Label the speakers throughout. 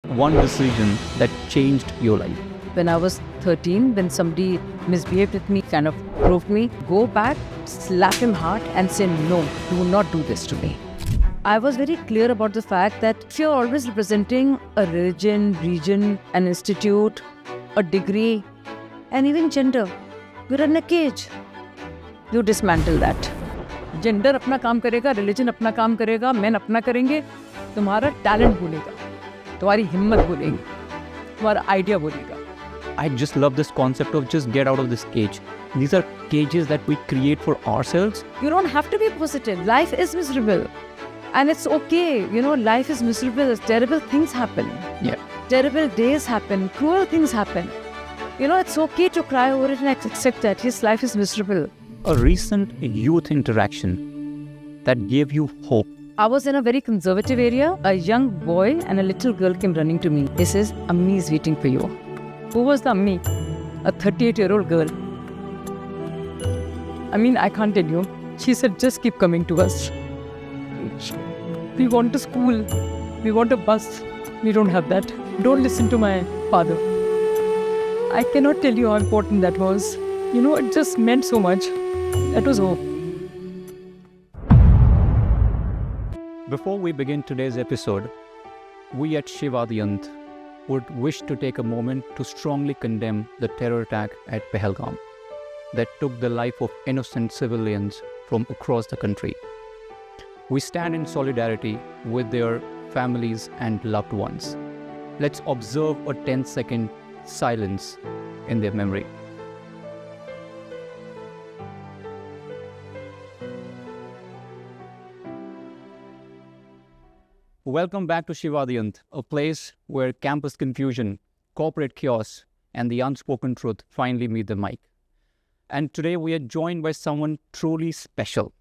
Speaker 1: one decision that changed your life?
Speaker 2: When I was 13, when somebody misbehaved with me, kind of proved me, go back, slap him hard and say, no, do not do this to me. I was very clear about the fact that if you're always representing a religion, region, an institute, a degree, and even gender, you're in a cage. You dismantle that. Gender अपना काम करेगा, religion अपना काम करेगा, men अपना करेंगे, तुम्हारा talent बोलेगा, तुम्हारी हिम्मत बोलेगी, तुम्हारा idea बोलेगा.
Speaker 1: I just love this concept of just get out of this cage. These are cages that we create for ourselves.
Speaker 2: You don't have to be positive. Life is miserable. And it's okay. Life is miserable. Terrible things happen.
Speaker 1: Yeah.
Speaker 2: Terrible days happen. Cruel things happen. It's okay to cry over it and accept that. Yes, life is miserable.
Speaker 1: A recent youth interaction that gave you hope.
Speaker 2: I was in a very conservative area. A young boy and a little girl came running to me. He says, Ammi is waiting for you. Who was the Ammi? A 38-year-old girl. I can't tell you. She said, just keep coming to us. We want a school. We want a bus. We don't have that. Don't listen to my father. I cannot tell you how important that was. It just meant so much. That was hope.
Speaker 1: Before we begin today's episode, we at Shivadiyant would wish to take a moment to strongly condemn the terror attack at Pahalgam that took the life of innocent civilians from across the country. We stand in solidarity with their families and loved ones. Let's observe a 10-second silence in their memory. Welcome back to Shivadiyant, a place where campus confusion, corporate chaos, and the unspoken truth finally meet the mic. And today we are joined by someone truly special.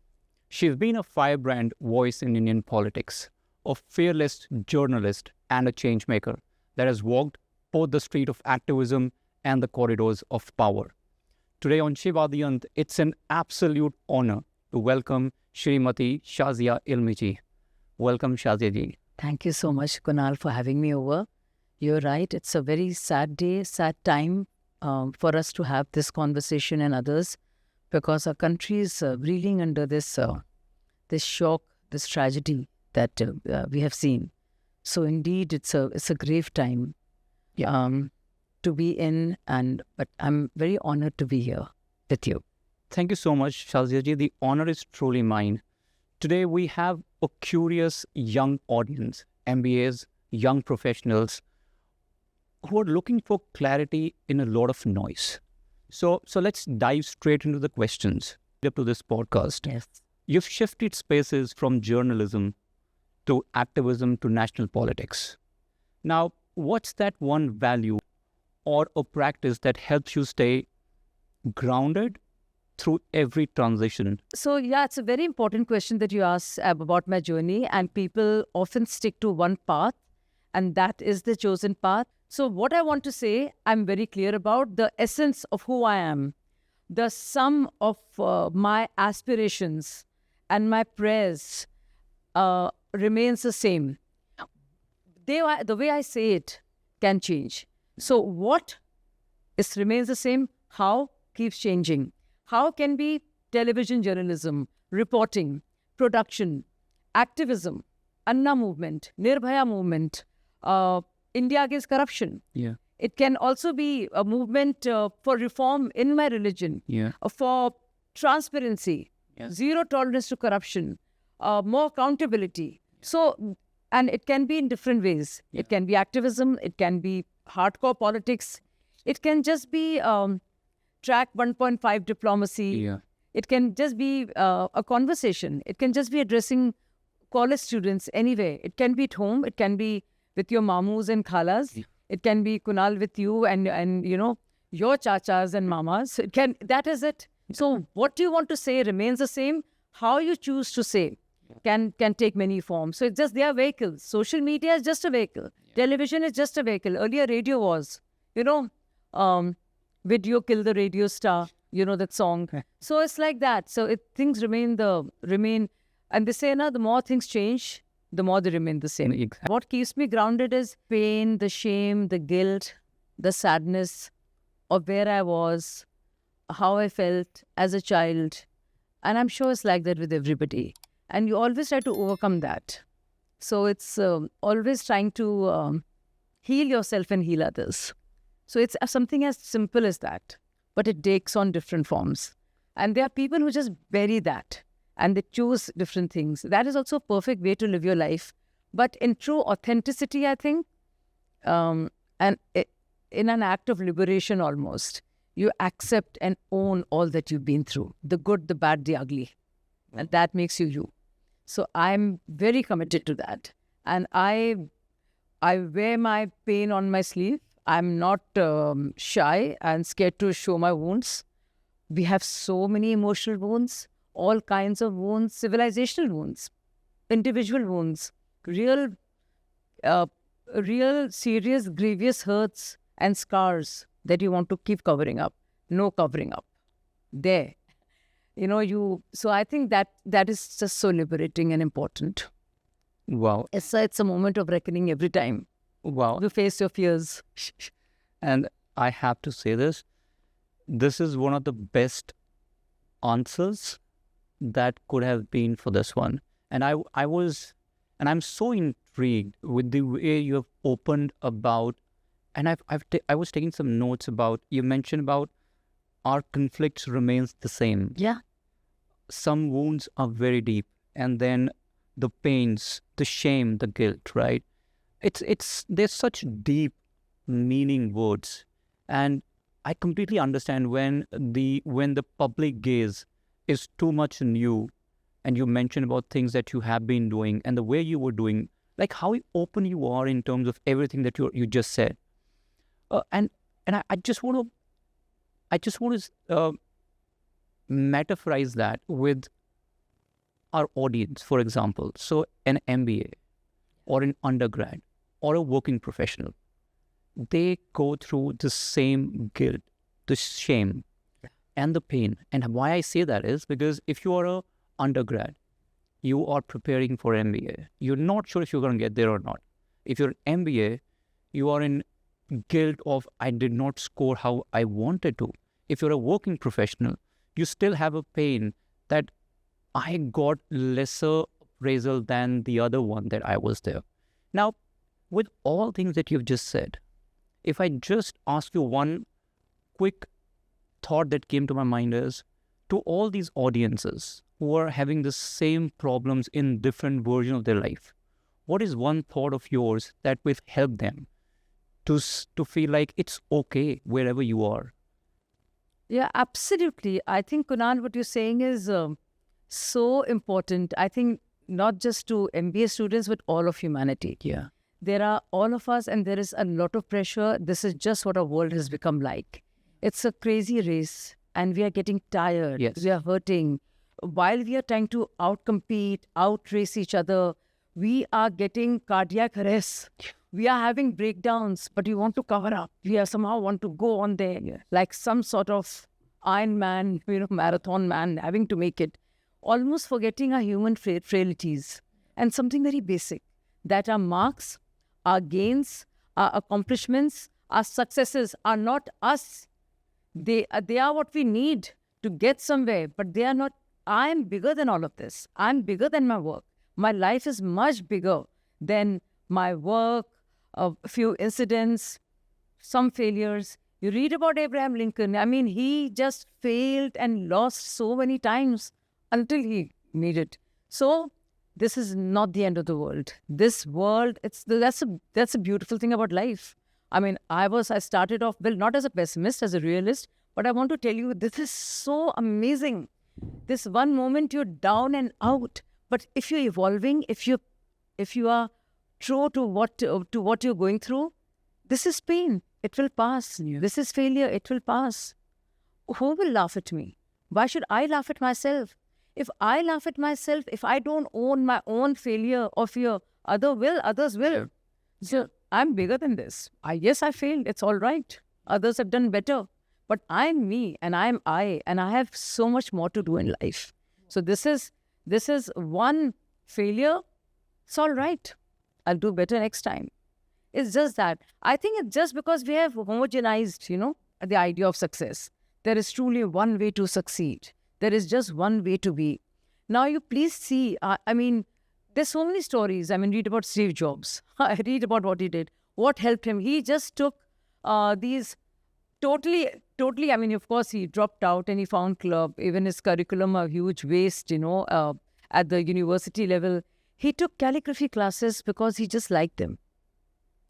Speaker 1: She's been a firebrand voice in Indian politics, a fearless journalist and a change maker that has walked both the street of activism and the corridors of power. Today on Shivadiyant, it's an absolute honor to welcome Shrimati Shazia Ilmiji. Welcome, Shazia ji.
Speaker 2: Thank you so much, Kunal, for having me over. You're right. It's a very sad day, sad time for us to have this conversation and others, because our country is reeling under this shock, this tragedy that we have seen. So indeed, it's a grave time to be in, but I'm very honored to be here with you.
Speaker 1: Thank you so much, Shazia ji. The honor is truly mine. Today we have a curious young audience, MBAs, young professionals who are looking for clarity in a lot of noise. So let's dive straight into the questions up to this podcast.
Speaker 2: Yes.
Speaker 1: You've shifted spaces from journalism to activism to national politics. Now, what's that one value or a practice that helps you stay grounded through every transition?
Speaker 2: So it's a very important question that you asked about my journey, and people often stick to one path, and that is the chosen path. So what I want to say, I'm very clear about the essence of who I am. The sum of my aspirations and my prayers remains the same. The way I say it can change. So what remains the same? How keeps changing? How can be television journalism, reporting, production, activism, Anna movement, Nirbhaya movement, India against corruption.
Speaker 1: Yeah.
Speaker 2: It can also be a movement for reform in my religion, for transparency, zero tolerance to corruption, more accountability. So, and it can be in different ways.
Speaker 1: Yeah.
Speaker 2: It can be activism, it can be hardcore politics, it can just be track 1.5 diplomacy.
Speaker 1: Yeah.
Speaker 2: It can just be a conversation. It can just be addressing college students anyway. It can be at home. It can be with your mamus and khalas.
Speaker 1: Yeah.
Speaker 2: It can be, Kunal, with you and your chachas and mamas. That is it. So what you want to say remains the same. How you choose to say can take many forms. So it's just, they are vehicles. Social media is just a vehicle. Yeah. Television is just a vehicle. Earlier radio was, video kill the radio star, that song. Okay. So it's like that. So things remain, and they say, the more things change, the more they remain the same.
Speaker 1: Exactly.
Speaker 2: What keeps me grounded is pain, the shame, the guilt, the sadness of where I was, how I felt as a child. And I'm sure it's like that with everybody. And you always try to overcome that. So it's always trying to heal yourself and heal others. So it's something as simple as that, but it takes on different forms. And there are people who just bury that and they choose different things. That is also a perfect way to live your life. But in true authenticity, I think, in an act of liberation almost, you accept and own all that you've been through, the good, the bad, the ugly. And that makes you you. So I'm very committed to that. And I wear my pain on my sleeve. I'm not shy and scared to show my wounds. We have so many emotional wounds, all kinds of wounds, civilizational wounds, individual wounds, real serious, grievous hurts and scars that you want to keep covering up. No covering up. There. So I think that is just so liberating and important.
Speaker 1: Wow.
Speaker 2: It's a moment of reckoning every time
Speaker 1: Wow.
Speaker 2: you face your fears.
Speaker 1: And I have to say this is one of the best answers that could have been for this one. And I'm so intrigued with the way you have opened about, and I was taking some notes about, you mentioned about our conflicts remains the same.
Speaker 2: Yeah.
Speaker 1: Some wounds are very deep, and then the pains, the shame, the guilt, right? There's such deep meaning words, and I completely understand when the public gaze is too much in you, and you mentioned about things that you have been doing and the way you were doing, like how open you are in terms of everything that you just said, and I just want to metaphorize that with our audience, for example. So an MBA or an undergrad or a working professional, they go through the same guilt, the shame, and the pain. And why I say that is because if you are a undergrad, you are preparing for MBA. You're not sure if you're going to get there or not. If you're an MBA, you are in guilt of I did not score how I wanted to. If you're a working professional, you still have a pain that I got lesser appraisal than the other one that I was there. Now, with all things that you've just said, if I just ask you one quick thought that came to my mind is, to all these audiences who are having the same problems in different versions of their life, what is one thought of yours that will help them to feel like it's okay wherever you are?
Speaker 2: Yeah, absolutely. I think, Kunal, what you're saying is so important. I think not just to MBA students, but all of humanity.
Speaker 1: Yeah.
Speaker 2: There are all of us, and there is a lot of pressure. This is just what our world has become like. It's a crazy race, and we are getting tired.
Speaker 1: Yes.
Speaker 2: We are hurting. While we are trying to outcompete, outrace each other, we are getting cardiac arrest. We are having breakdowns, but we want to cover up. We are somehow want to go on there like some sort of Iron Man, marathon man, having to make it, almost forgetting our human frailties and something very basic, that our marks, our gains, our accomplishments, our successes are not us. They are what we need to get somewhere, but they are not. I am bigger than all of this. I'm bigger than my work. My life is much bigger than my work, a few incidents, some failures. You read about Abraham Lincoln. I mean, he just failed and lost so many times until he made it. So this is not the end of the world. This world, that's a beautiful thing about life. I mean, I started off, well, not as a pessimist, as a realist, but I want to tell you, this is so amazing. This one moment you're down and out, but if you're evolving, if you are true to what you're going through, this is pain. It will pass.
Speaker 1: Yeah.
Speaker 2: This is failure. It will pass. Who will laugh at me? Why should I laugh at myself? If I laugh at myself, if I don't own my own failure or fear, others will.
Speaker 1: Yeah.
Speaker 2: So I'm bigger than this. Yes, I failed. It's all right. Others have done better. But I'm me and I'm I, and I have so much more to do in life. So this is one failure It's all right. I'll do better next time. It's just that. I think it's just because we have homogenized, the idea of success. There is truly one way to succeed. There is just one way to be. Now, you please see, there's so many stories. Read about Steve Jobs. Read about what he did. What helped him? He just took these totally, of course, he dropped out and he found club. Even his curriculum, a huge waste, at the university level. He took calligraphy classes because he just liked them.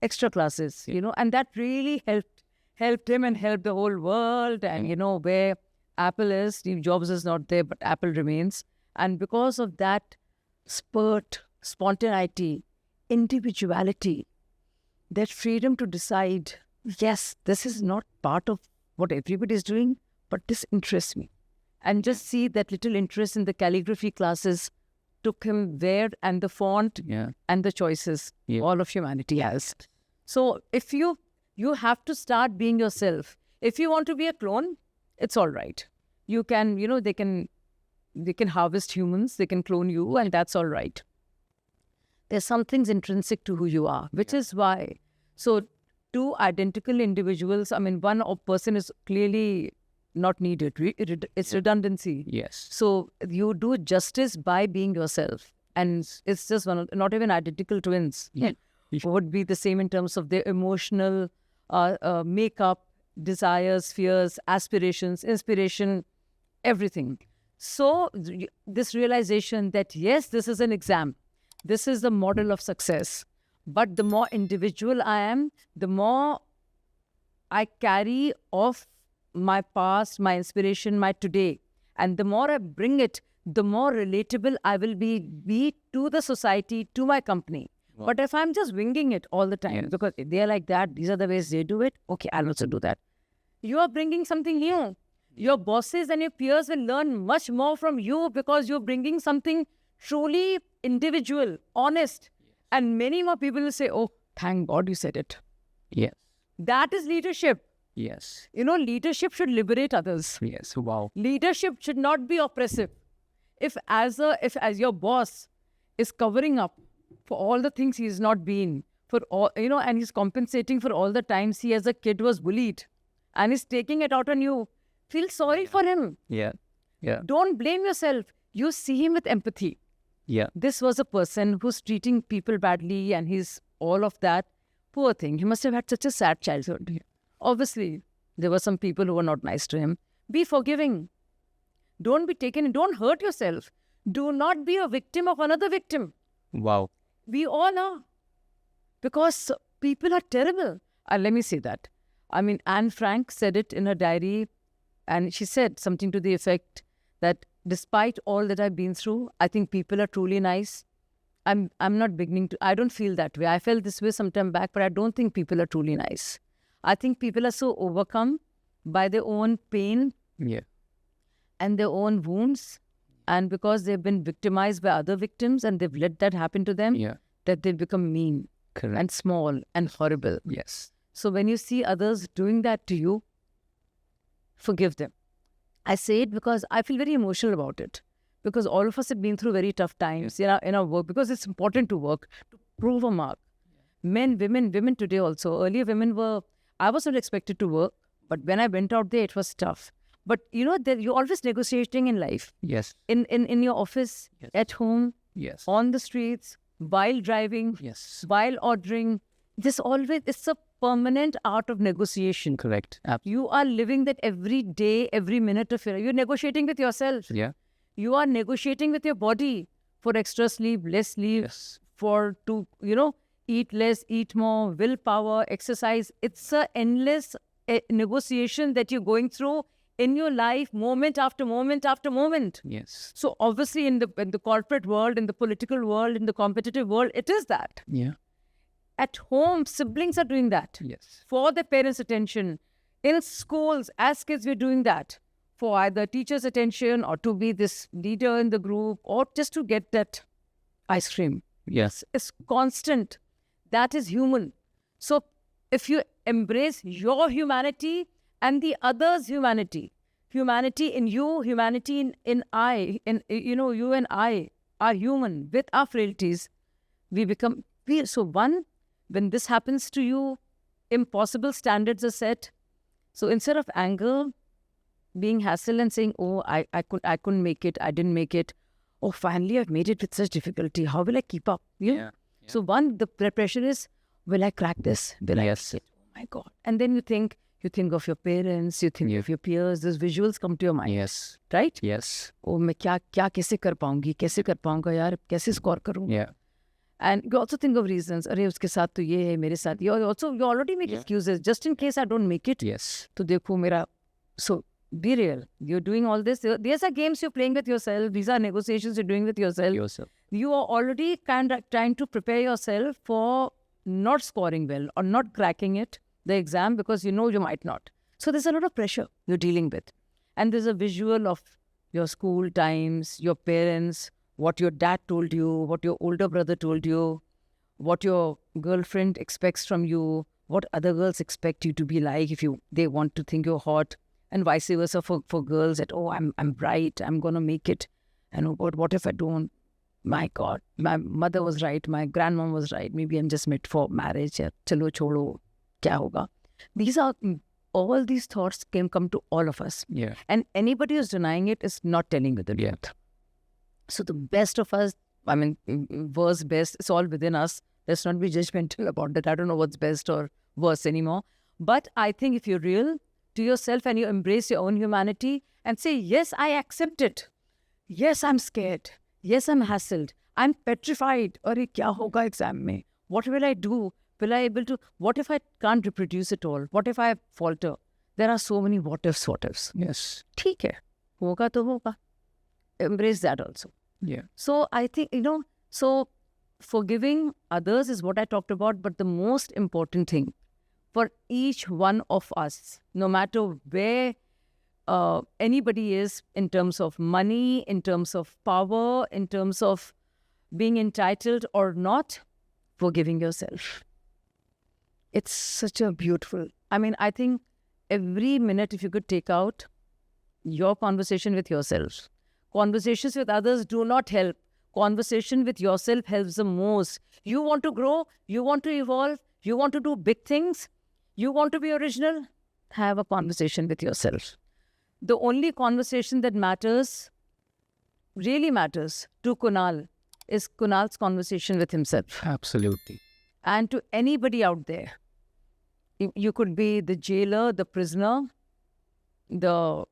Speaker 2: Extra classes, and that really helped him and helped the whole world. And, where Apple is, Steve Jobs is not there, but Apple remains. And because of that spurt, spontaneity, individuality, that freedom to decide, yes, this is not part of what everybody is doing, but this interests me. And just see that little interest in the calligraphy classes took him there, and the font and the choices all of humanity has. So if you have to start being yourself. If you want to be a clone, it's all right. You can, they can harvest humans, they can clone you, and that's all right. There's some things intrinsic to who you are, which is why. So two identical individuals, one person is clearly not needed. It's redundancy.
Speaker 1: Yes.
Speaker 2: So you do justice by being yourself. And it's just not even identical twins.
Speaker 1: Yeah.
Speaker 2: Would be the same in terms of their emotional makeup, desires, fears, aspirations, inspiration, everything. So this realization that, yes, this is an exam. This is the model of success. But the more individual I am, the more I carry of my past, my inspiration, my today. And the more I bring it, the more relatable I will be to the society, to my company. Wow. But if I'm just winging it all the time, because they're like that, these are the ways they do it, okay, I'll also do that. You are bringing something new. Your bosses and your peers will learn much more from you because you're bringing something truly individual, honest. And many more people will say, oh, thank God you said it.
Speaker 1: Yes.
Speaker 2: That is leadership.
Speaker 1: Yes.
Speaker 2: Leadership should liberate others.
Speaker 1: Yes. Wow.
Speaker 2: Leadership should not be oppressive. If as your boss is covering up for all the things he's not been, for all, and he's compensating for all the times he as a kid was bullied, and he's taking it out on you, feel sorry for him.
Speaker 1: Yeah. Yeah.
Speaker 2: Don't blame yourself. You see him with empathy.
Speaker 1: Yeah.
Speaker 2: This was a person who's treating people badly, and he's all of that. Poor thing. He must have had such a sad childhood. Yeah. Obviously, there were some people who were not nice to him. Be forgiving. Don't be taken. Don't hurt yourself. Do not be a victim of another victim.
Speaker 1: Wow.
Speaker 2: We all are. Because people are terrible. Let me say that. Anne Frank said it in her diary, and she said something to the effect that despite all that I've been through, I think people are truly nice. I'm not beginning to, I don't feel that way. I felt this way some time back, but I don't think people are truly nice. I think people are so overcome by their own pain and their own wounds. And because they've been victimized by other victims and they've let that happen to them, that they become mean and small and horrible.
Speaker 1: Yes.
Speaker 2: So when you see others doing that to you, forgive them. I say it because I feel very emotional about it. Because all of us have been through very tough times in our work, because it's important to work, to prove a mark. Men, women today also. Earlier I was not expected to work, but when I went out there, it was tough. But you're always negotiating in life.
Speaker 1: Yes.
Speaker 2: In your office, at home, on the streets, while driving, while ordering. It's a permanent art of negotiation.
Speaker 1: Correct. Absolutely.
Speaker 2: You are living that every day, every minute of your life. You're negotiating with yourself.
Speaker 1: Yeah.
Speaker 2: You are negotiating with your body for extra sleep, less sleep, to eat less, eat more, willpower, exercise. It's an endless negotiation that you're going through in your life, moment after moment after moment.
Speaker 1: Yes.
Speaker 2: So obviously in the corporate world, in the political world, in the competitive world, it is that.
Speaker 1: Yeah.
Speaker 2: At home, siblings are doing that.
Speaker 1: Yes.
Speaker 2: For their parents' attention. In schools, as kids, we're doing that. For either teachers' attention or to be this leader in the group or just to get that ice cream.
Speaker 1: Yes.
Speaker 2: It's constant. That is human. So if you embrace your humanity and the other's humanity in you, humanity in I, you and I are human with our frailties, So one, when this happens to you, impossible standards are set. So instead of anger, being hassled and saying, oh, I couldn't make it, I didn't make it. Oh, finally I've made it with such difficulty. How will I keep up? So one, the pressure is, will I crack this? Will I make it? Oh my God. And then you think of your parents, you think of your peers, those visuals come to your mind.
Speaker 1: Yes.
Speaker 2: Right?
Speaker 1: Yes.
Speaker 2: Oh, मैं क्या कैसे कर पाऊंगी, कैसे कर पाऊंगा यार, कैसे score करूँ?
Speaker 1: Yeah.
Speaker 2: And you also think of reasons. अरे उसके साथ तो ये है, मेरे साथ ये. You already make excuses just in case I don't make it.
Speaker 1: Yes.
Speaker 2: तो देखो मेरा. So be real. You're doing all this. These are games you're playing with yourself. These are negotiations you're doing with yourself. You are already kind of trying to prepare yourself for not scoring well or not cracking it, the exam, because you know you might not. So there's a lot of pressure you're dealing with. And there's a visual of your school times, your parents, what your dad told you, what your older brother told you, what your girlfriend expects from you, what other girls expect you to be like if they want to think you're hot, and vice versa for girls that, oh, I'm bright, I'm going to make it. And oh, but what if I don't? My God, my mother was right, my grandmom was right, maybe I'm just meant for marriage. Chalo chodo, kya hoga? All these thoughts come to all of us.
Speaker 1: Yeah.
Speaker 2: And anybody who's denying it is not telling you the truth. So the best of us, I mean, worst, best, it's all within us. Let's not be judgmental about that. I don't know what's best or worse anymore. But I think if you're real to yourself and you embrace your own humanity and say, yes, I accept it. Yes, I'm scared. Yes, I'm hassled. I'm petrified. Arey, kya hoga exam mein? What will I do? Will I able to? What if I can't reproduce it all? What if I falter? There are so many what ifs.
Speaker 1: Yes.
Speaker 2: ठीक है, होगा तो होगा. Embrace that also.
Speaker 1: Yeah.
Speaker 2: So I think, so forgiving others is what I talked about, but the most important thing for each one of us, no matter where anybody is in terms of money, in terms of power, in terms of being entitled or not, forgiving yourself. It's such a beautiful, I think every minute if you could take out your conversation with yourself. Conversations with others do not help. Conversation with yourself helps the most. You want to grow, you want to evolve, you want to do big things, you want to be original, have a conversation with yourself. The only conversation that really matters to Kunal is Kunal's conversation with himself.
Speaker 1: Absolutely.
Speaker 2: And to anybody out there, you could be the jailer, the prisoner, the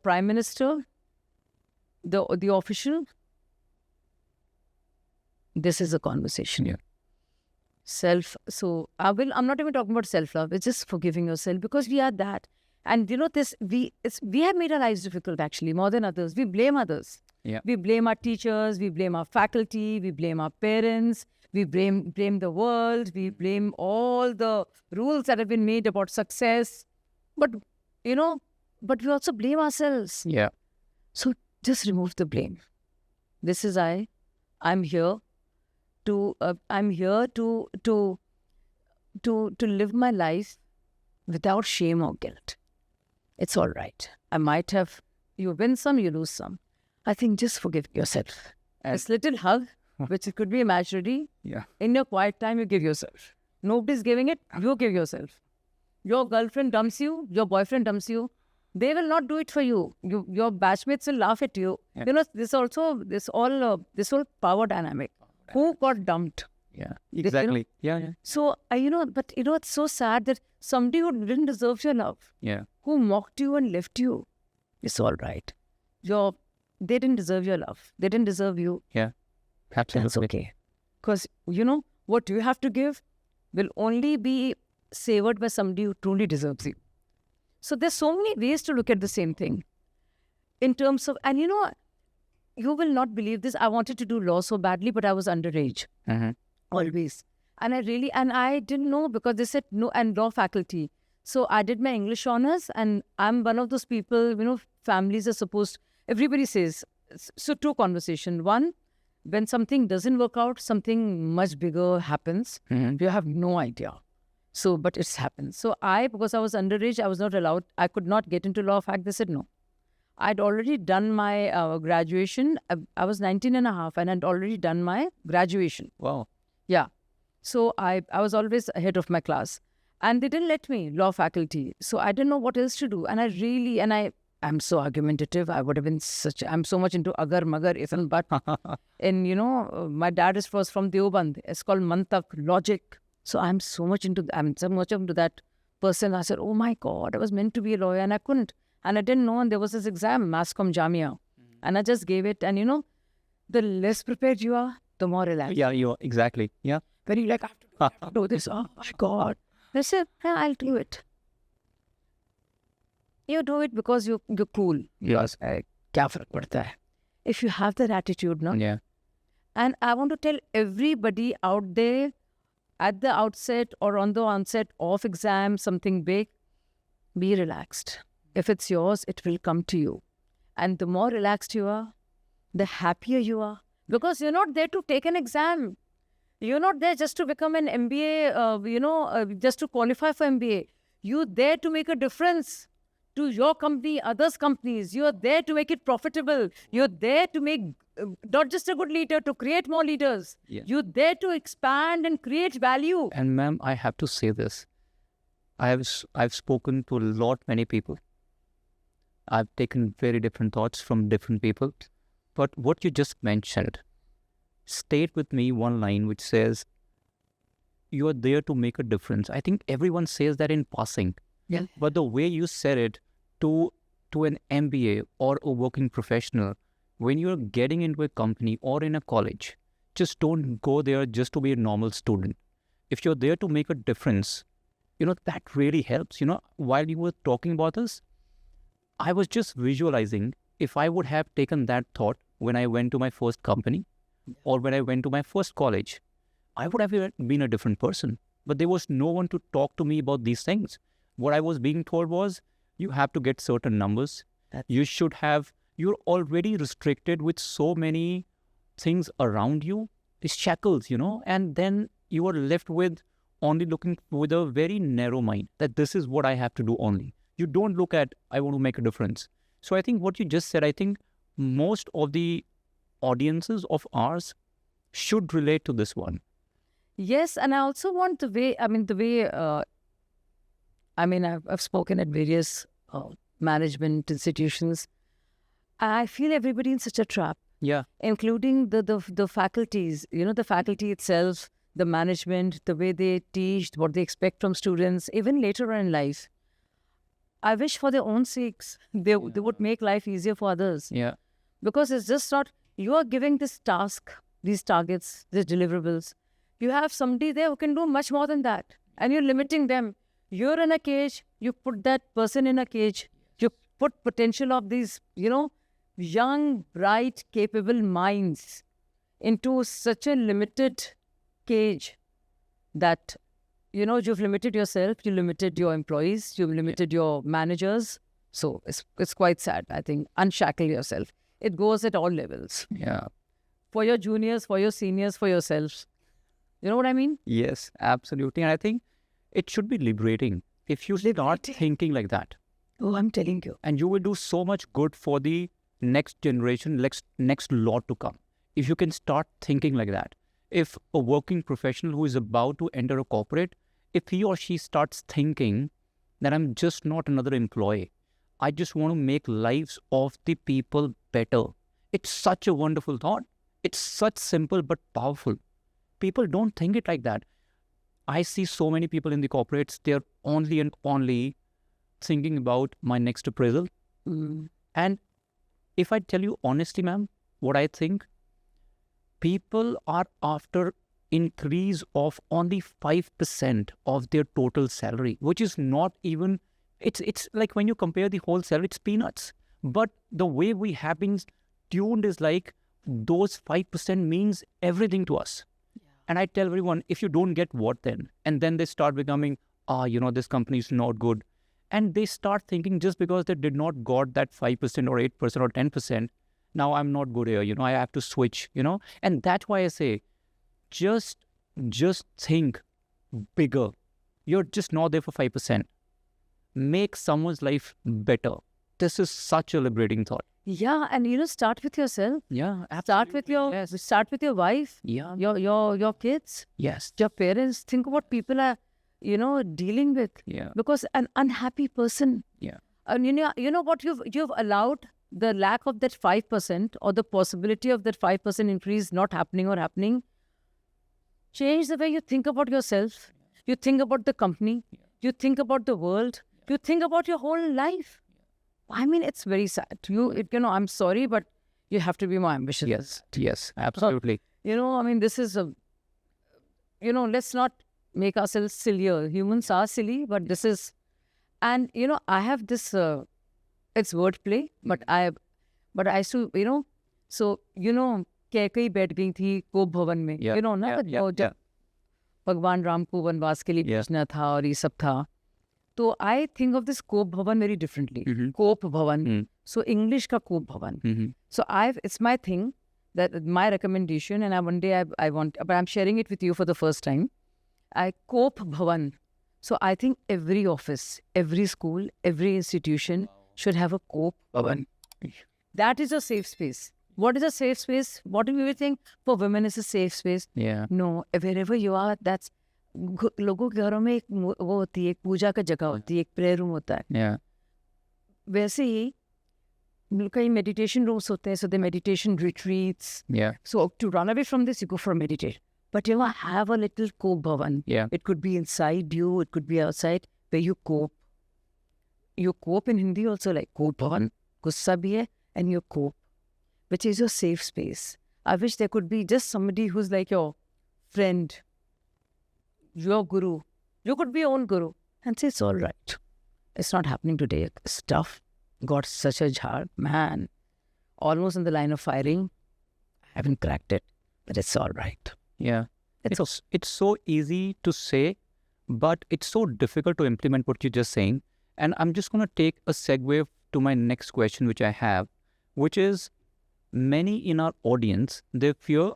Speaker 2: prime minister, the official. This is a conversation.
Speaker 1: Yeah.
Speaker 2: So I'm not even talking about self-love. It's just forgiving yourself, because we are that. And we have made our lives difficult, actually, more than others. We blame others.
Speaker 1: Yeah.
Speaker 2: We blame our teachers, we blame our faculty, we blame our parents, we blame the world, we blame all the rules that have been made about success. But we also blame ourselves.
Speaker 1: Yeah.
Speaker 2: So just remove the blame. This is I'm here to live my life without shame or guilt. It's all right. I might have, you win some, you lose some. I think just forgive yourself. This little hug, which it could be imaginary, in your quiet time, you give yourself. Nobody's giving it, you give yourself. Your girlfriend dumps you, your boyfriend dumps you, they will not do it for you. Your batchmates will laugh at you.
Speaker 1: Yeah.
Speaker 2: This whole power dynamic. Who got dumped?
Speaker 1: Yeah, exactly.
Speaker 2: So, but it's so sad that somebody who didn't deserve your love, who mocked you and left you, it's all right. They didn't deserve your love. They didn't deserve you.
Speaker 1: Yeah, absolutely.
Speaker 2: That's okay. Because, what you have to give will only be savored by somebody who truly deserves you. So there's so many ways to look at the same thing. In terms of, and you will not believe this. I wanted to do law so badly, but I was underage.
Speaker 1: Mm-hmm.
Speaker 2: Always. And I didn't know, because they said no, and law faculty. So I did my English honors, and I'm one of those people, families are supposed, everybody says, so two conversations. One, when something doesn't work out, something much bigger happens.
Speaker 1: Mm-hmm.
Speaker 2: You have no idea. So, but it's happened. So because I was underage, I was not allowed, I could not get into law fact. They said no. I'd already done my graduation. I was 19 and a half, and I'd already done my graduation.
Speaker 1: Wow.
Speaker 2: Yeah. So I was always ahead of my class. And they didn't let me, law faculty. So I didn't know what else to do. And I'm so argumentative. I'm so much into agar, magar, if and but. And, my dad was from Deoband. It's called Mantak, logic. So I'm so much into that person. I said, oh my God, I was meant to be a lawyer and I couldn't. And I didn't know. And there was this exam, Masscom Jamia. And I just gave it. And, the less prepared you are, the more relaxed.
Speaker 1: Yeah, you exactly. Yeah.
Speaker 2: When you like, I have to do this. Oh my God. I said, yeah, I'll do it. You do it because you're cool.
Speaker 1: Yes.
Speaker 2: क्या फर्क पड़ता है? If you have that attitude, no?
Speaker 1: Yeah.
Speaker 2: And I want to tell everybody out there at the outset or on the onset of exam, something big, be relaxed. If it's yours, it will come to you. And the more relaxed you are, the happier you are. Because you're not there to take an exam. You're not there just to become an MBA, just to qualify for MBA. You're there to make a difference to your company, others' companies. You're there to make it profitable. You're there to make not just a good leader, to create more leaders.
Speaker 1: Yeah.
Speaker 2: You're there to expand and create value.
Speaker 1: And ma'am, I have to say this. I've spoken to many people. I've taken very different thoughts from different people. But what you just mentioned, stayed with me one line which says, you are there to make a difference. I think everyone says that in passing.
Speaker 2: Yeah.
Speaker 1: But the way you said it to an MBA or a working professional, when you're getting into a company or in a college, just don't go there just to be a normal student. If you're there to make a difference, that really helps. While you were talking about this, I was just visualizing if I would have taken that thought when I went to my first company or when I went to my first college, I would have been a different person. But there was no one to talk to me about these things. What I was being told was, you have to get certain numbers. You're already restricted with so many things around you, these shackles, and then you are left with only looking with a very narrow mind that this is what I have to do only. You don't look at, I want to make a difference. So I think what you just said, I think most of the audiences of ours should relate to this one.
Speaker 2: Yes, and I also want I've spoken at various management institutions. I feel everybody in such a trap.
Speaker 1: Yeah.
Speaker 2: Including the faculties, the faculty itself, the management, the way they teach, what they expect from students, even later on in life. I wish for their own sakes, they would make life easier for others.
Speaker 1: Yeah.
Speaker 2: Because it's just not, you are giving this task, these targets, these deliverables. You have somebody there who can do much more than that. And you're limiting them. You're in a cage, you put that person in a cage. You put potential of these, young, bright, capable minds into such a limited cage that, you've limited yourself, you limited your employees, you've limited your managers. So it's quite sad, I think. Unshackle yourself. It goes at all levels.
Speaker 1: Yeah.
Speaker 2: For your juniors, for your seniors, for yourselves. You know what I mean?
Speaker 1: Yes, absolutely. And I think it should be liberating if you start thinking like that.
Speaker 2: Oh, I'm telling you.
Speaker 1: And you will do so much good for the next generation, next lot to come. If you can start thinking like that. If a working professional who is about to enter a corporate, if he or she starts thinking that I'm just not another employee, I just want to make lives of the people better. It's such a wonderful thought. It's such simple but powerful. People don't think it like that. I see so many people in the corporates, they're only and only thinking about my next appraisal. And if I tell you honestly, ma'am, what I think, people are after increase of only 5% of their total salary, which is not even, it's like when you compare the whole salary, it's peanuts. But the way we have been tuned is like those 5% means everything to us. And I tell everyone, if you don't get what then? And then they start becoming, this company is not good. And they start thinking just because they did not got that 5% or 8% or 10%, now I'm not good here, I have to switch, And that's why I say, just think bigger. You're just not there for 5%. Make someone's life better. This is such a liberating thought.
Speaker 2: Yeah, and start with yourself.
Speaker 1: Yeah,
Speaker 2: Start with your
Speaker 1: yes.
Speaker 2: start with your wife,
Speaker 1: Yeah.
Speaker 2: your kids,
Speaker 1: Yes.
Speaker 2: your parents. Think of what people are, dealing with.
Speaker 1: Yeah.
Speaker 2: Because an unhappy person,
Speaker 1: Yeah.
Speaker 2: and you know what you've allowed the lack of that 5% or the possibility of that 5% increase not happening or happening. Change the way you think about yourself. You think about the company. You think about the world. You think about your whole life. I mean, it's very sad. I'm sorry, but you have to be more ambitious.
Speaker 1: Yes. Yes. Absolutely.
Speaker 2: I mean, this is let's not make ourselves sillier. Humans are silly, but this is, and I have this. It's wordplay, but I used to, so Kaikeyi बैठ गई थी कोप भवन में,
Speaker 1: Yeah.
Speaker 2: ना
Speaker 1: Yeah. Yeah.
Speaker 2: वो जब भगवान राम को वनवास के लिए
Speaker 1: Yeah.
Speaker 2: भेजना था और ये सब था, तो आई थिंक ऑफ दिस कोप भवन वेरी डिफरेंटली.
Speaker 1: Mhm.
Speaker 2: कोप भवन,
Speaker 1: Mm.
Speaker 2: so English का कोप भवन.
Speaker 1: Mm-hmm.
Speaker 2: So it's my thing, that my recommendation, and one day I want, but I'm sharing it with you for the first time. Cope Bhavan. So I think every office, every school, every institution should have a Cope Bhavan. That is a safe space. What is a safe space? What do we think for women is a safe space?
Speaker 1: Yeah.
Speaker 2: No, wherever you are, that's लोगों के घरों में एक वो होती है, एक पूजा का जगह होती है, एक प्रेयर रूम होता है.
Speaker 1: Yeah.
Speaker 2: वैसे ही कई meditation rooms होते हैं, so the meditation retreats.
Speaker 1: Yeah.
Speaker 2: So to run away from this, you go for meditate. But have a little cope bhavan.
Speaker 1: Yeah.
Speaker 2: It could be inside you, it could be outside, where you cope. You cope in Hindi also, like cope bhavan, gussa bhi hai, and you cope, which is your safe space. I wish there could be just somebody who's like your friend, your guru. You could be your own guru and say, it's all right. It's not happening today. It's tough. Got such a jar, man. Almost in the line of firing. I haven't cracked it, but it's all right.
Speaker 1: Yeah.
Speaker 2: It's
Speaker 1: It's so easy to say, but it's so difficult to implement what you're just saying. And I'm just going to take a segue to my next question, which I have, which is many in our audience, they fear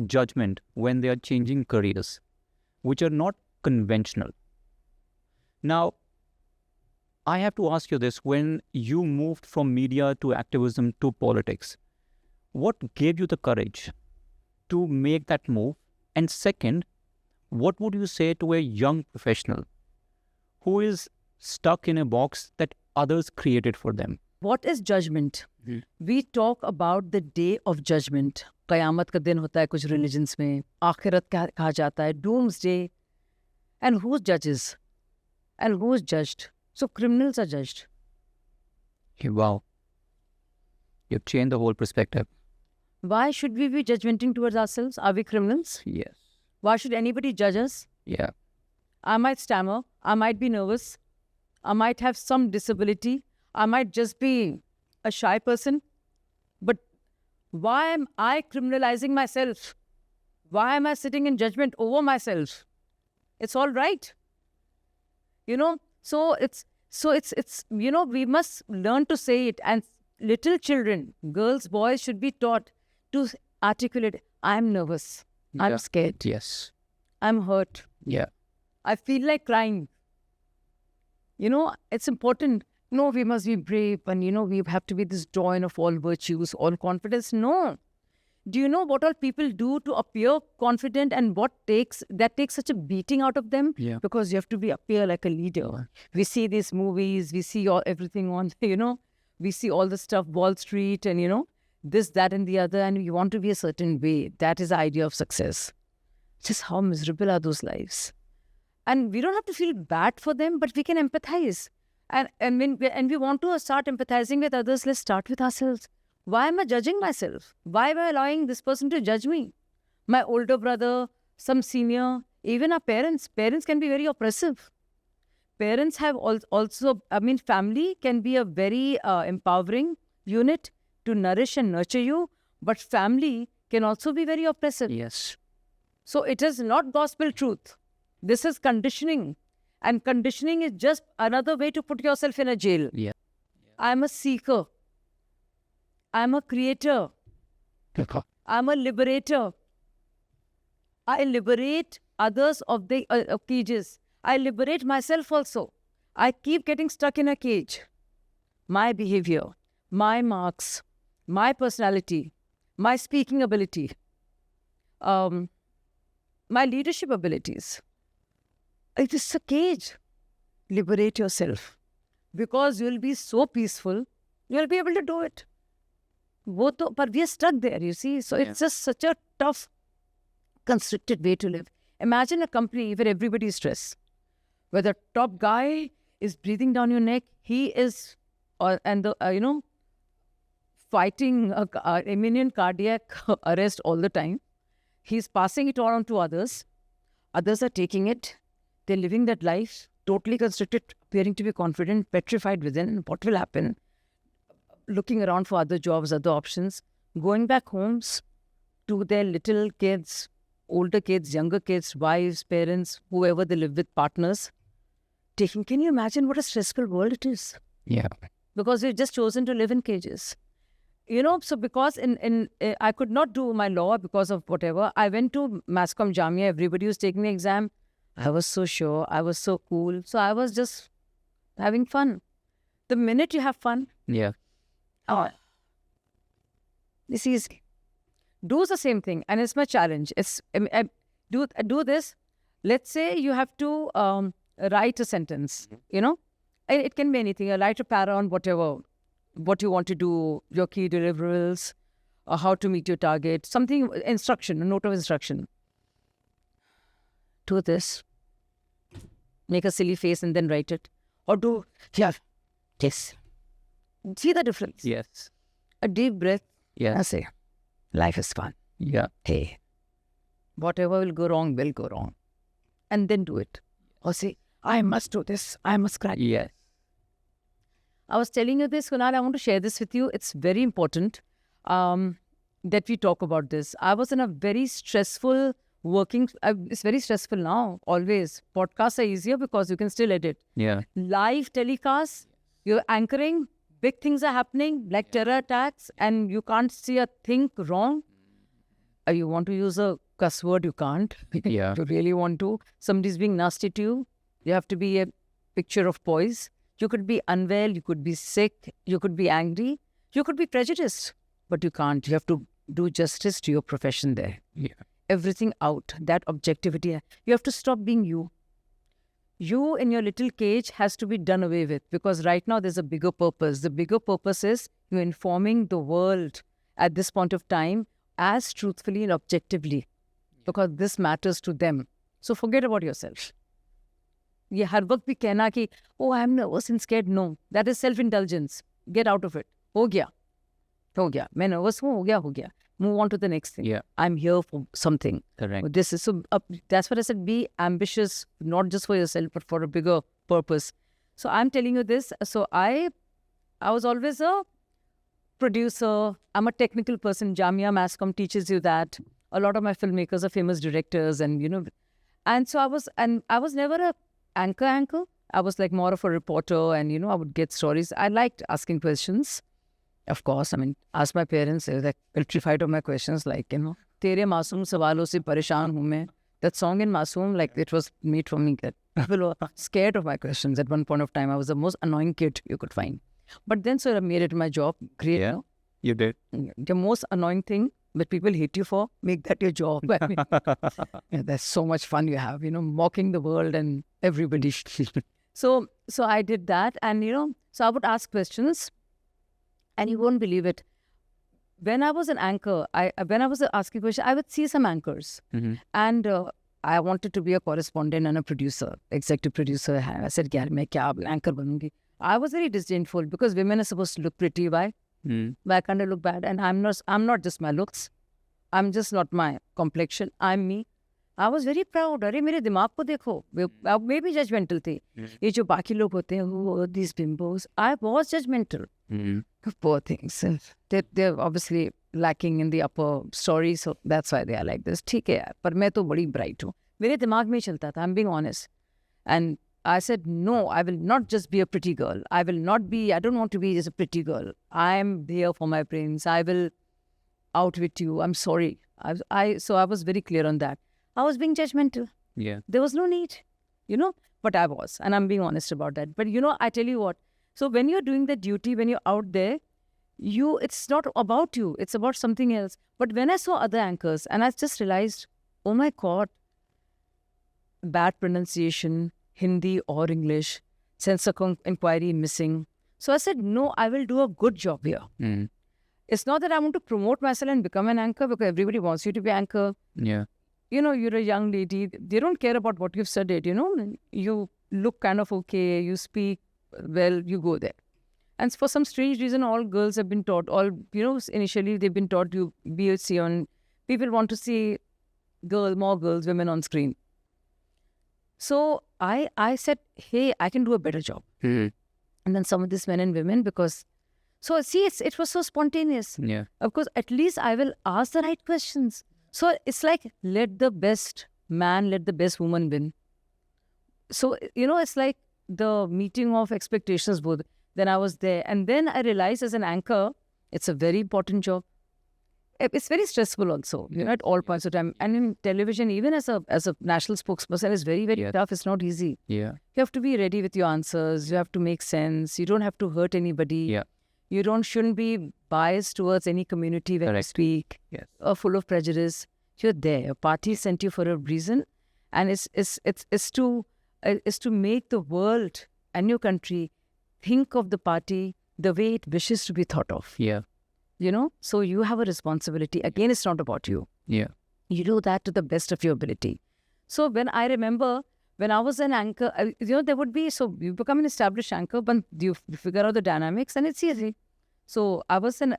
Speaker 1: judgment when they are changing careers, which are not conventional. Now, I have to ask you this, when you moved from media to activism to politics, what gave you the courage to make that move? And second, what would you say to a young professional who is stuck in a box that others created for them?
Speaker 2: What is judgment? We talk about the day of judgment. क़यामत का दिन होता है कुछ religions में. आखिरत कहा जाता है. Doomsday. And who judges? And who is judged? So criminals are judged.
Speaker 1: Wow. You've changed the whole perspective.
Speaker 2: Why should we be judgmenting towards ourselves? Are we criminals?
Speaker 1: Yes.
Speaker 2: Why should anybody judge us?
Speaker 1: Yeah.
Speaker 2: I might stammer. I might be nervous. I might have some disability. I might just be a shy person. But why am I criminalizing myself? Why am I sitting in judgment over myself? It's all right. So it's we must learn to say it. And little children, girls, boys should be taught to articulate, I'm nervous. I'm
Speaker 1: Yeah.
Speaker 2: scared.
Speaker 1: Yes.
Speaker 2: I'm hurt.
Speaker 1: Yeah.
Speaker 2: I feel like crying. It's important. No, we must be brave and, we have to be this join of all virtues, all confidence. No. Do you know what all people do to appear confident and that takes such a beating out of them?
Speaker 1: Yeah.
Speaker 2: Because you have to appear like a leader. We see these movies, we see everything on, we see all the stuff, Wall Street and, this, that and the other, and we want to be a certain way. That is the idea of success. Just how miserable are those lives? And we don't have to feel bad for them, but we can empathize. And when we want to start empathizing with others, let's start with ourselves. Why am I judging myself? Why am I allowing this person to judge me? My older brother, some senior, even our parents. Parents can be very oppressive. Parents have also, family can be a very empowering unit to nourish and nurture you, but family can also be very oppressive.
Speaker 1: Yes.
Speaker 2: So it is not gospel truth. This is conditioning. And conditioning is just another way to put yourself in a jail.
Speaker 1: Yeah.
Speaker 2: I'm a seeker. I'm a creator. I'm a liberator. I liberate others of the cages. I liberate myself also. I keep getting stuck in a cage. My behavior, my marks, my personality, my speaking ability, my leadership abilities. It is a cage. Liberate yourself. Because you'll be so peaceful, you'll be able to do it. But we are stuck there, you see. So it's just such a tough, constricted way to live. Imagine a company where everybody is stressed. Where the top guy is breathing down your neck, he is, fighting a imminent cardiac arrest all the time. He's passing it on to others. Others are taking it. They're living that life, totally constricted, appearing to be confident, petrified within. What will happen? Looking around for other jobs, other options. Going back homes to their little kids, older kids, younger kids, wives, parents, whoever they live with, partners. Can you imagine what a stressful world it is?
Speaker 1: Yeah.
Speaker 2: Because we've just chosen to live in cages. So because I could not do my law because of whatever, I went to Mascom Jamia. Everybody was taking the exam. I was so sure. I was so cool. So I was just having fun. The minute you have fun,
Speaker 1: Yeah.
Speaker 2: it's easy. Do the same thing. And it's my challenge. Do this. Let's say you have to write a sentence, It can be anything. Write a para on whatever. What you want to do, your key deliverables, or how to meet your target, something, instruction, a note of instruction. Do this. Make a silly face and then write it. Or do, this. See the difference?
Speaker 1: Yes.
Speaker 2: A deep breath.
Speaker 1: Yeah.
Speaker 2: I say, life is fun.
Speaker 1: Yeah.
Speaker 2: Hey, whatever will go wrong, will go wrong. And then do it. Or say, I must do this. I must crack.
Speaker 1: Yes.
Speaker 2: I was telling you this, Kunal, I want to share this with you. It's very important that we talk about this. I was in a very stressful it's very stressful now, always. Podcasts are easier because you can still edit.
Speaker 1: Yeah.
Speaker 2: Live telecasts, you're anchoring, big things are happening, like terror attacks, and you can't see a thing wrong. You want to use a cuss word, you can't.
Speaker 1: Yeah.
Speaker 2: You really want to. Somebody's being nasty to you. You have to be a picture of poise. You could be unwell, you could be sick, you could be angry, you could be prejudiced, but you can't. You have to do justice to your profession there.
Speaker 1: Yeah.
Speaker 2: Everything out, that objectivity. You have to stop being you. You in your little cage has to be done away with, because right now there's a bigger purpose. The bigger purpose is you're informing the world at this point of time as truthfully and objectively, because this matters to them. So forget about yourself. ये हर वक्त भी कहना कि oh I am nervous and scared, no, that is self indulgence. Get out of it. हो गया मैं nervous हूँ, हो गया, move on to the next thing.
Speaker 1: Yeah.
Speaker 2: I'm here for something.
Speaker 1: Correct.
Speaker 2: This is so that's what I said, be ambitious, not just for yourself but for a bigger purpose. So I'm telling you this. So I was always a producer. I'm a technical person. Jamia Mascom teaches you that. A lot of my filmmakers are famous directors, and and so I was never a anchor. I was like more of a reporter, and I would get stories. I liked asking questions. Of course, ask my parents. They were like petrified of my questions, like, Tere masoom sawalon se pareshan hu main. That song in Masoom, like, it was made for me. That people were scared of my questions. At one point of time, I was the most annoying kid you could find. But then, so I made it my job. Great.
Speaker 1: Yeah, you did.
Speaker 2: The most annoying thing that people hate you for, make that your job. There's so much fun you have, mocking the world and everybody. So I did that, and so I would ask questions, and you won't believe it. When I was an anchor, when I was asking questions, I would see some anchors, and I wanted to be a correspondent and a producer, executive producer. I said, "Yaar, main kya anchor banungi?" I was very disdainful because women are supposed to look pretty. Why? Why can't I look bad? And I'm not just my looks. I'm just not my complexion. I'm me. I was very proud. अरे मेरे दिमाग को देखो. मैं भी judgmental थी. ये जो बाकी लोग होते हैं, who are these bimbos? I was judgmental. Poor things. They're obviously lacking in the upper story, so that's why they are like this. ठीक है यार, पर मैं तो बड़ी bright हूँ. मेरे दिमाग में चलता था. I'm being honest. And I said, no, I will not just be a pretty girl. I don't want to be just a pretty girl. I'm here for my brains. I will outwit you. I'm sorry. So I was very clear on that. I was being judgmental.
Speaker 1: Yeah.
Speaker 2: There was no need, but I was. And I'm being honest about that. But, I tell you what. So when you're doing the duty, when you're out there, it's not about you, it's about something else. But when I saw other anchors, and I just realized, oh my God, bad pronunciation, Hindi or English, sense of inquiry missing. So I said, no, I will do a good job here.
Speaker 1: Mm.
Speaker 2: It's not that I want to promote myself and become an anchor, because everybody wants you to be anchor.
Speaker 1: Yeah.
Speaker 2: You know, you're a young lady. They don't care about what you've studied, you know. You look kind of okay, you speak well, you go there. And for some strange reason, all girls have been taught, initially they've been taught you BHC on, people want to see more girls, women on screen. So I said, hey, I can do a better job.
Speaker 1: Mm.
Speaker 2: And then some of these men and women, because, so see, it was so spontaneous.
Speaker 1: Yeah.
Speaker 2: Of course, at least I will ask the right questions. So it's like, let the best man, let the best woman win. So, it's like the meeting of expectations both. Then I was there. And then I realized as an anchor, it's a very important job. It's very stressful also, at all points of time. And in television, even as a national spokesperson, it's very, very tough. It's not easy.
Speaker 1: Yeah.
Speaker 2: You have to be ready with your answers. You have to make sense. You don't have to hurt anybody.
Speaker 1: Yeah.
Speaker 2: You shouldn't be biased towards any community when you speak.
Speaker 1: Yes.
Speaker 2: Or full of prejudice. You're there. A party sent you for a reason, and it's to make the world and your country think of the party the way it wishes to be thought of.
Speaker 1: Yeah.
Speaker 2: So you have a responsibility. Again, it's not about you.
Speaker 1: Yeah.
Speaker 2: You do that to the best of your ability. So when I remember, when I was an anchor, there would be, so you become an established anchor, but you figure out the dynamics and it's easy. So I was an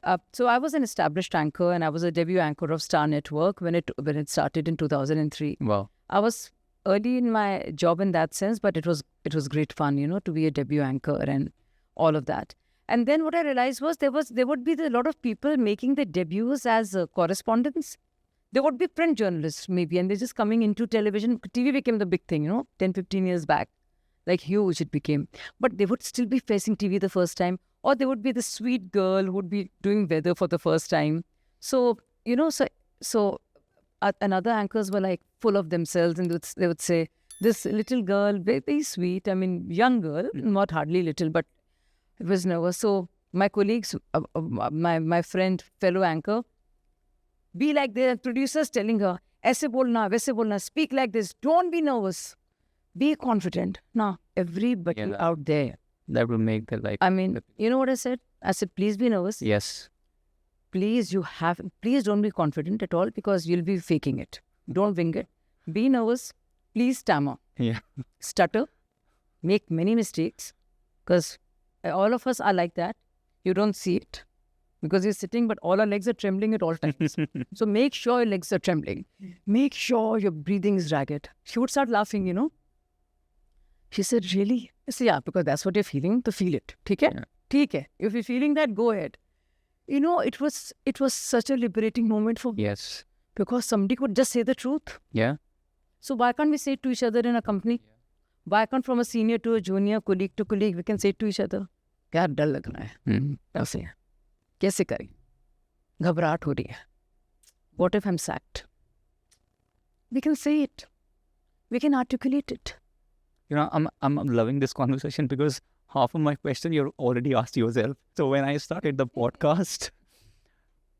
Speaker 2: established anchor, and I was a debut anchor of Star Network when it started in 2003.
Speaker 1: Wow.
Speaker 2: I was early in my job in that sense, but it was great fun, to be a debut anchor and all of that. And then what I realized was there would be a lot of people making their debuts as correspondents. There would be print journalists maybe, and they're just coming into television. TV became the big thing, 10, 15 years back. Like huge it became. But they would still be facing TV the first time. Or there would be the sweet girl who would be doing weather for the first time. So, another anchors were like full of themselves, and they would say, this little girl, very, very sweet. I mean, young girl, not hardly little, but it was nervous. So my colleagues, my friend, fellow anchor, be like the producers telling her, aise bolna, waise bolna, speak like this, don't be nervous, be confident. Now, everybody out there.
Speaker 1: That will make the life.
Speaker 2: I mean, you know what I said? I said, please be nervous.
Speaker 1: Yes.
Speaker 2: Please don't be confident at all, because you'll be faking it. Don't wing it. Be nervous. Please stammer.
Speaker 1: Yeah.
Speaker 2: Stutter. Make many mistakes, because all of us are like that. You don't see it because you're sitting, but all our legs are trembling at all times. So make sure your legs are trembling. Make sure your breathing is ragged. She would start laughing, She said, really? I said, yeah, because that's what you're feeling, to feel it. Okay? Yeah. Okay. If you're feeling that, go ahead. It was such a liberating moment for me.
Speaker 1: Yes.
Speaker 2: Because somebody could just say the truth.
Speaker 1: Yeah.
Speaker 2: So why can't we say it to each other in a company? Yeah. Why can't from a senior to a junior, colleague to colleague, we can say it to each other? क्या डर लग रहा है ऐसे कैसे करें घबराहट हो रही है what if I'm sacked? We can say it, we can articulate it.
Speaker 1: I'm loving this conversation, because half of my question you've already asked yourself. So when I started the podcast,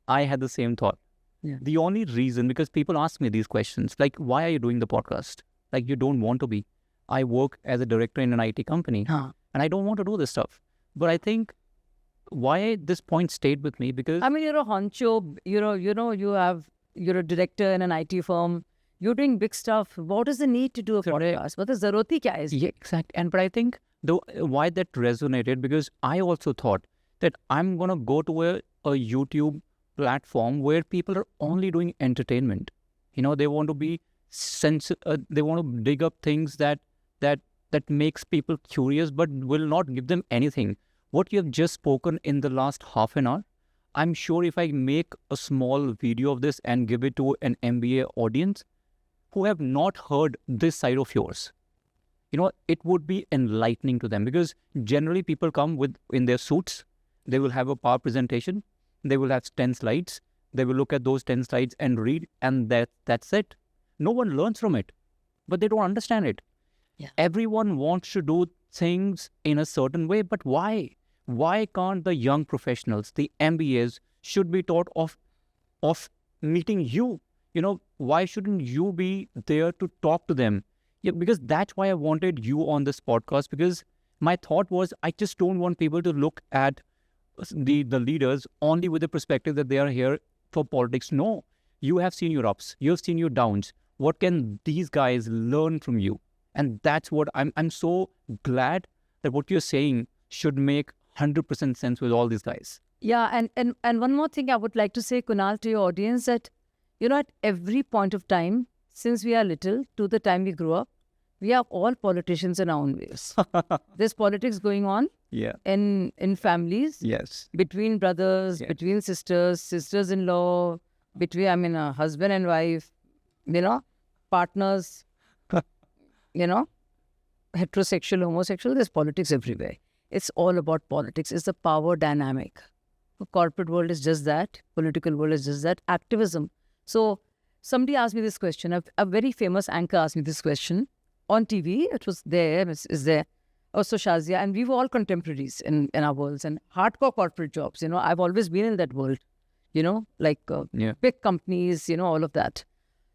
Speaker 1: I had the same thought.
Speaker 2: Yeah.
Speaker 1: The only reason, because people ask me these questions, like, why are you doing the podcast? Like, you don't want to be. I work as a director in an IT company, and I don't want to do this stuff. But I think why this point stayed with me, because
Speaker 2: I mean, you're a honcho, you're a director in an IT firm, you're doing big stuff. What is the need to do a podcast? What is zarurati kya is?
Speaker 1: Yeah, exact. But I think why that resonated, because I also thought that I'm gonna go to a YouTube platform where people are only doing entertainment. They want to be they want to dig up things that makes people curious, but will not give them anything. What you have just spoken in the last half an hour, I'm sure if I make a small video of this and give it to an MBA audience who have not heard this side of yours, it would be enlightening to them. Because generally people come in their suits, they will have a power presentation, they will have 10 slides, they will look at those 10 slides and read, and that's it. No one learns from it, but they don't understand it.
Speaker 2: Yeah.
Speaker 1: Everyone wants to do things in a certain way, but why? why can't the young professionals, the MBAs, should be taught of meeting you? Why shouldn't you be there to talk to them? Yeah, because that's why I wanted you on this podcast, because my thought was I just don't want people to look at the leaders only with the perspective that they are here for politics. No, you have seen your ups, you have seen your downs. What can these guys learn from you? And that's what I'm so glad that what you're saying should make 100% sense with all these guys.
Speaker 2: Yeah, and one more thing I would like to say, Kunal, to your audience, that, at every point of time, since we are little to the time we grow up, we are all politicians in our own ways. There's politics going on
Speaker 1: Yeah.
Speaker 2: in families,
Speaker 1: Yes.
Speaker 2: between brothers,
Speaker 1: Yes.
Speaker 2: between sisters, sisters-in-law, between, a husband and wife, partners, heterosexual, homosexual, there's politics everywhere. It's all about politics. It's the power dynamic. The corporate world is just that. Political world is just that. Activism. So somebody asked me this question. A very famous anchor asked me this question on TV. It was there. Is there. Also Shazia. And we were all contemporaries in our worlds and hardcore corporate jobs. I've always been in that world. Like big companies, all of that.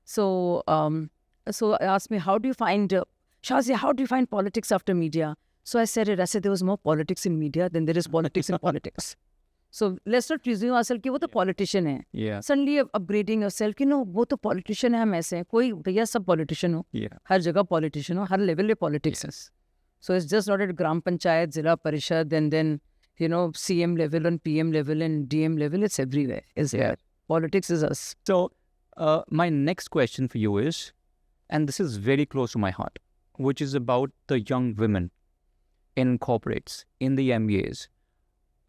Speaker 2: So I asked me, how do you find, Shazia, how do you find politics after media? So I said there was more politics in media than there is politics in politics. So let's not presume ourselves कि वो तो politician है.
Speaker 1: Yeah.
Speaker 2: Suddenly upgrading yourself कि वो तो politician है, हम ऐसे हैं. कोई भैया सब politician हो.
Speaker 1: Yeah.
Speaker 2: हर जगह politician हो, हर level पे politics है.
Speaker 1: Yes.
Speaker 2: So it's just not at Gram Panchayat, Zilla Parishad, and then CM level and PM level and DM level. It's everywhere. Politics is us.
Speaker 1: So my next question for you is, and this is very close to my heart, which is about the young women in corporates, in the MBAs.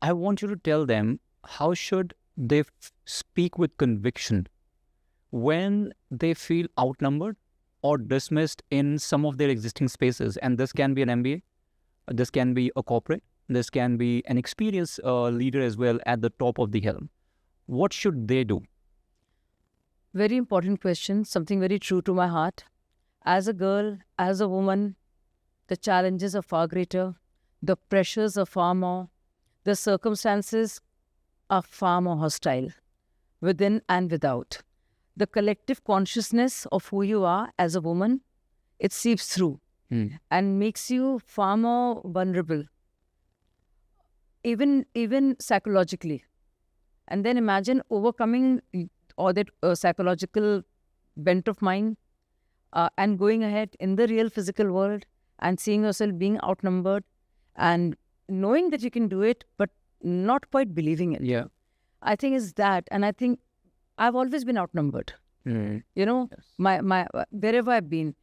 Speaker 1: I want you to tell them, how should they speak with conviction when they feel outnumbered or dismissed in some of their existing spaces? And this can be an MBA, this can be a corporate, this can be an experienced leader as well at the top of the helm. What should they do?
Speaker 2: Very important question, something very true to my heart. As a girl, as a woman, the challenges are far greater, the pressures are far more, the circumstances are far more hostile, within and without. The collective consciousness of who you are as a woman, it seeps through and makes you far more vulnerable, even psychologically. And then imagine overcoming all that psychological bent of mind and going ahead in the real physical world and seeing yourself being outnumbered and knowing that you can do it, but not quite believing it.
Speaker 1: Yeah.
Speaker 2: I think it's that. And I think I've always been outnumbered.
Speaker 1: Yes.
Speaker 2: My wherever I've been,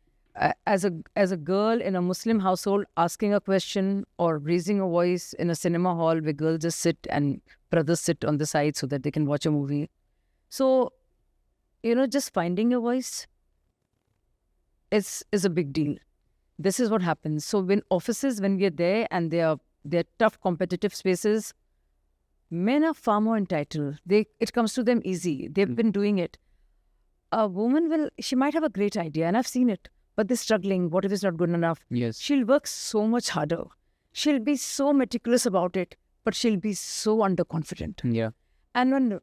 Speaker 2: as a girl in a Muslim household, asking a question or raising a voice in a cinema hall where girls just sit and brothers sit on the side so that they can watch a movie. So, just finding your voice is a big deal. This is what happens. So when we are there and they're tough competitive spaces, men are far more entitled. It comes to them easy. They've been doing it. A woman she might have a great idea, and I've seen it, but they're struggling. What if it's not good enough?
Speaker 1: Yes.
Speaker 2: She'll work so much harder. She'll be so meticulous about it, but she'll be so underconfident.
Speaker 1: Yeah.
Speaker 2: And when,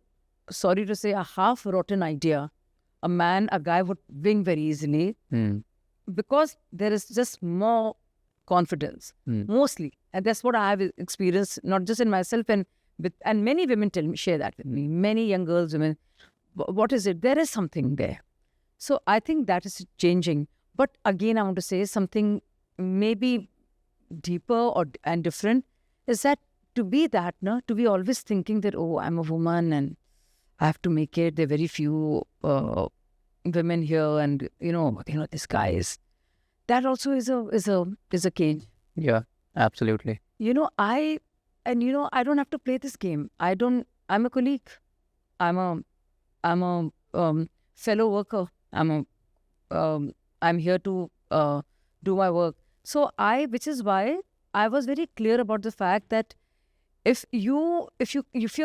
Speaker 2: sorry to say, a half-rotten idea, a guy would wing very easily because there is just more confidence, mostly. And that's what I have experienced, not just in myself, and many women share that with me. Many young girls, women. What is it? There is something there. So I think that is changing. But again, I want to say something maybe deeper and different is that to be always thinking that, oh, I'm a woman and I have to make it. There are very few women here, and this guy is. That also is a cage.
Speaker 1: Yeah, absolutely.
Speaker 2: I don't have to play this game. I'm a colleague. I'm a fellow worker. I'm here to do my work. So which is why I was very clear about the fact that if you're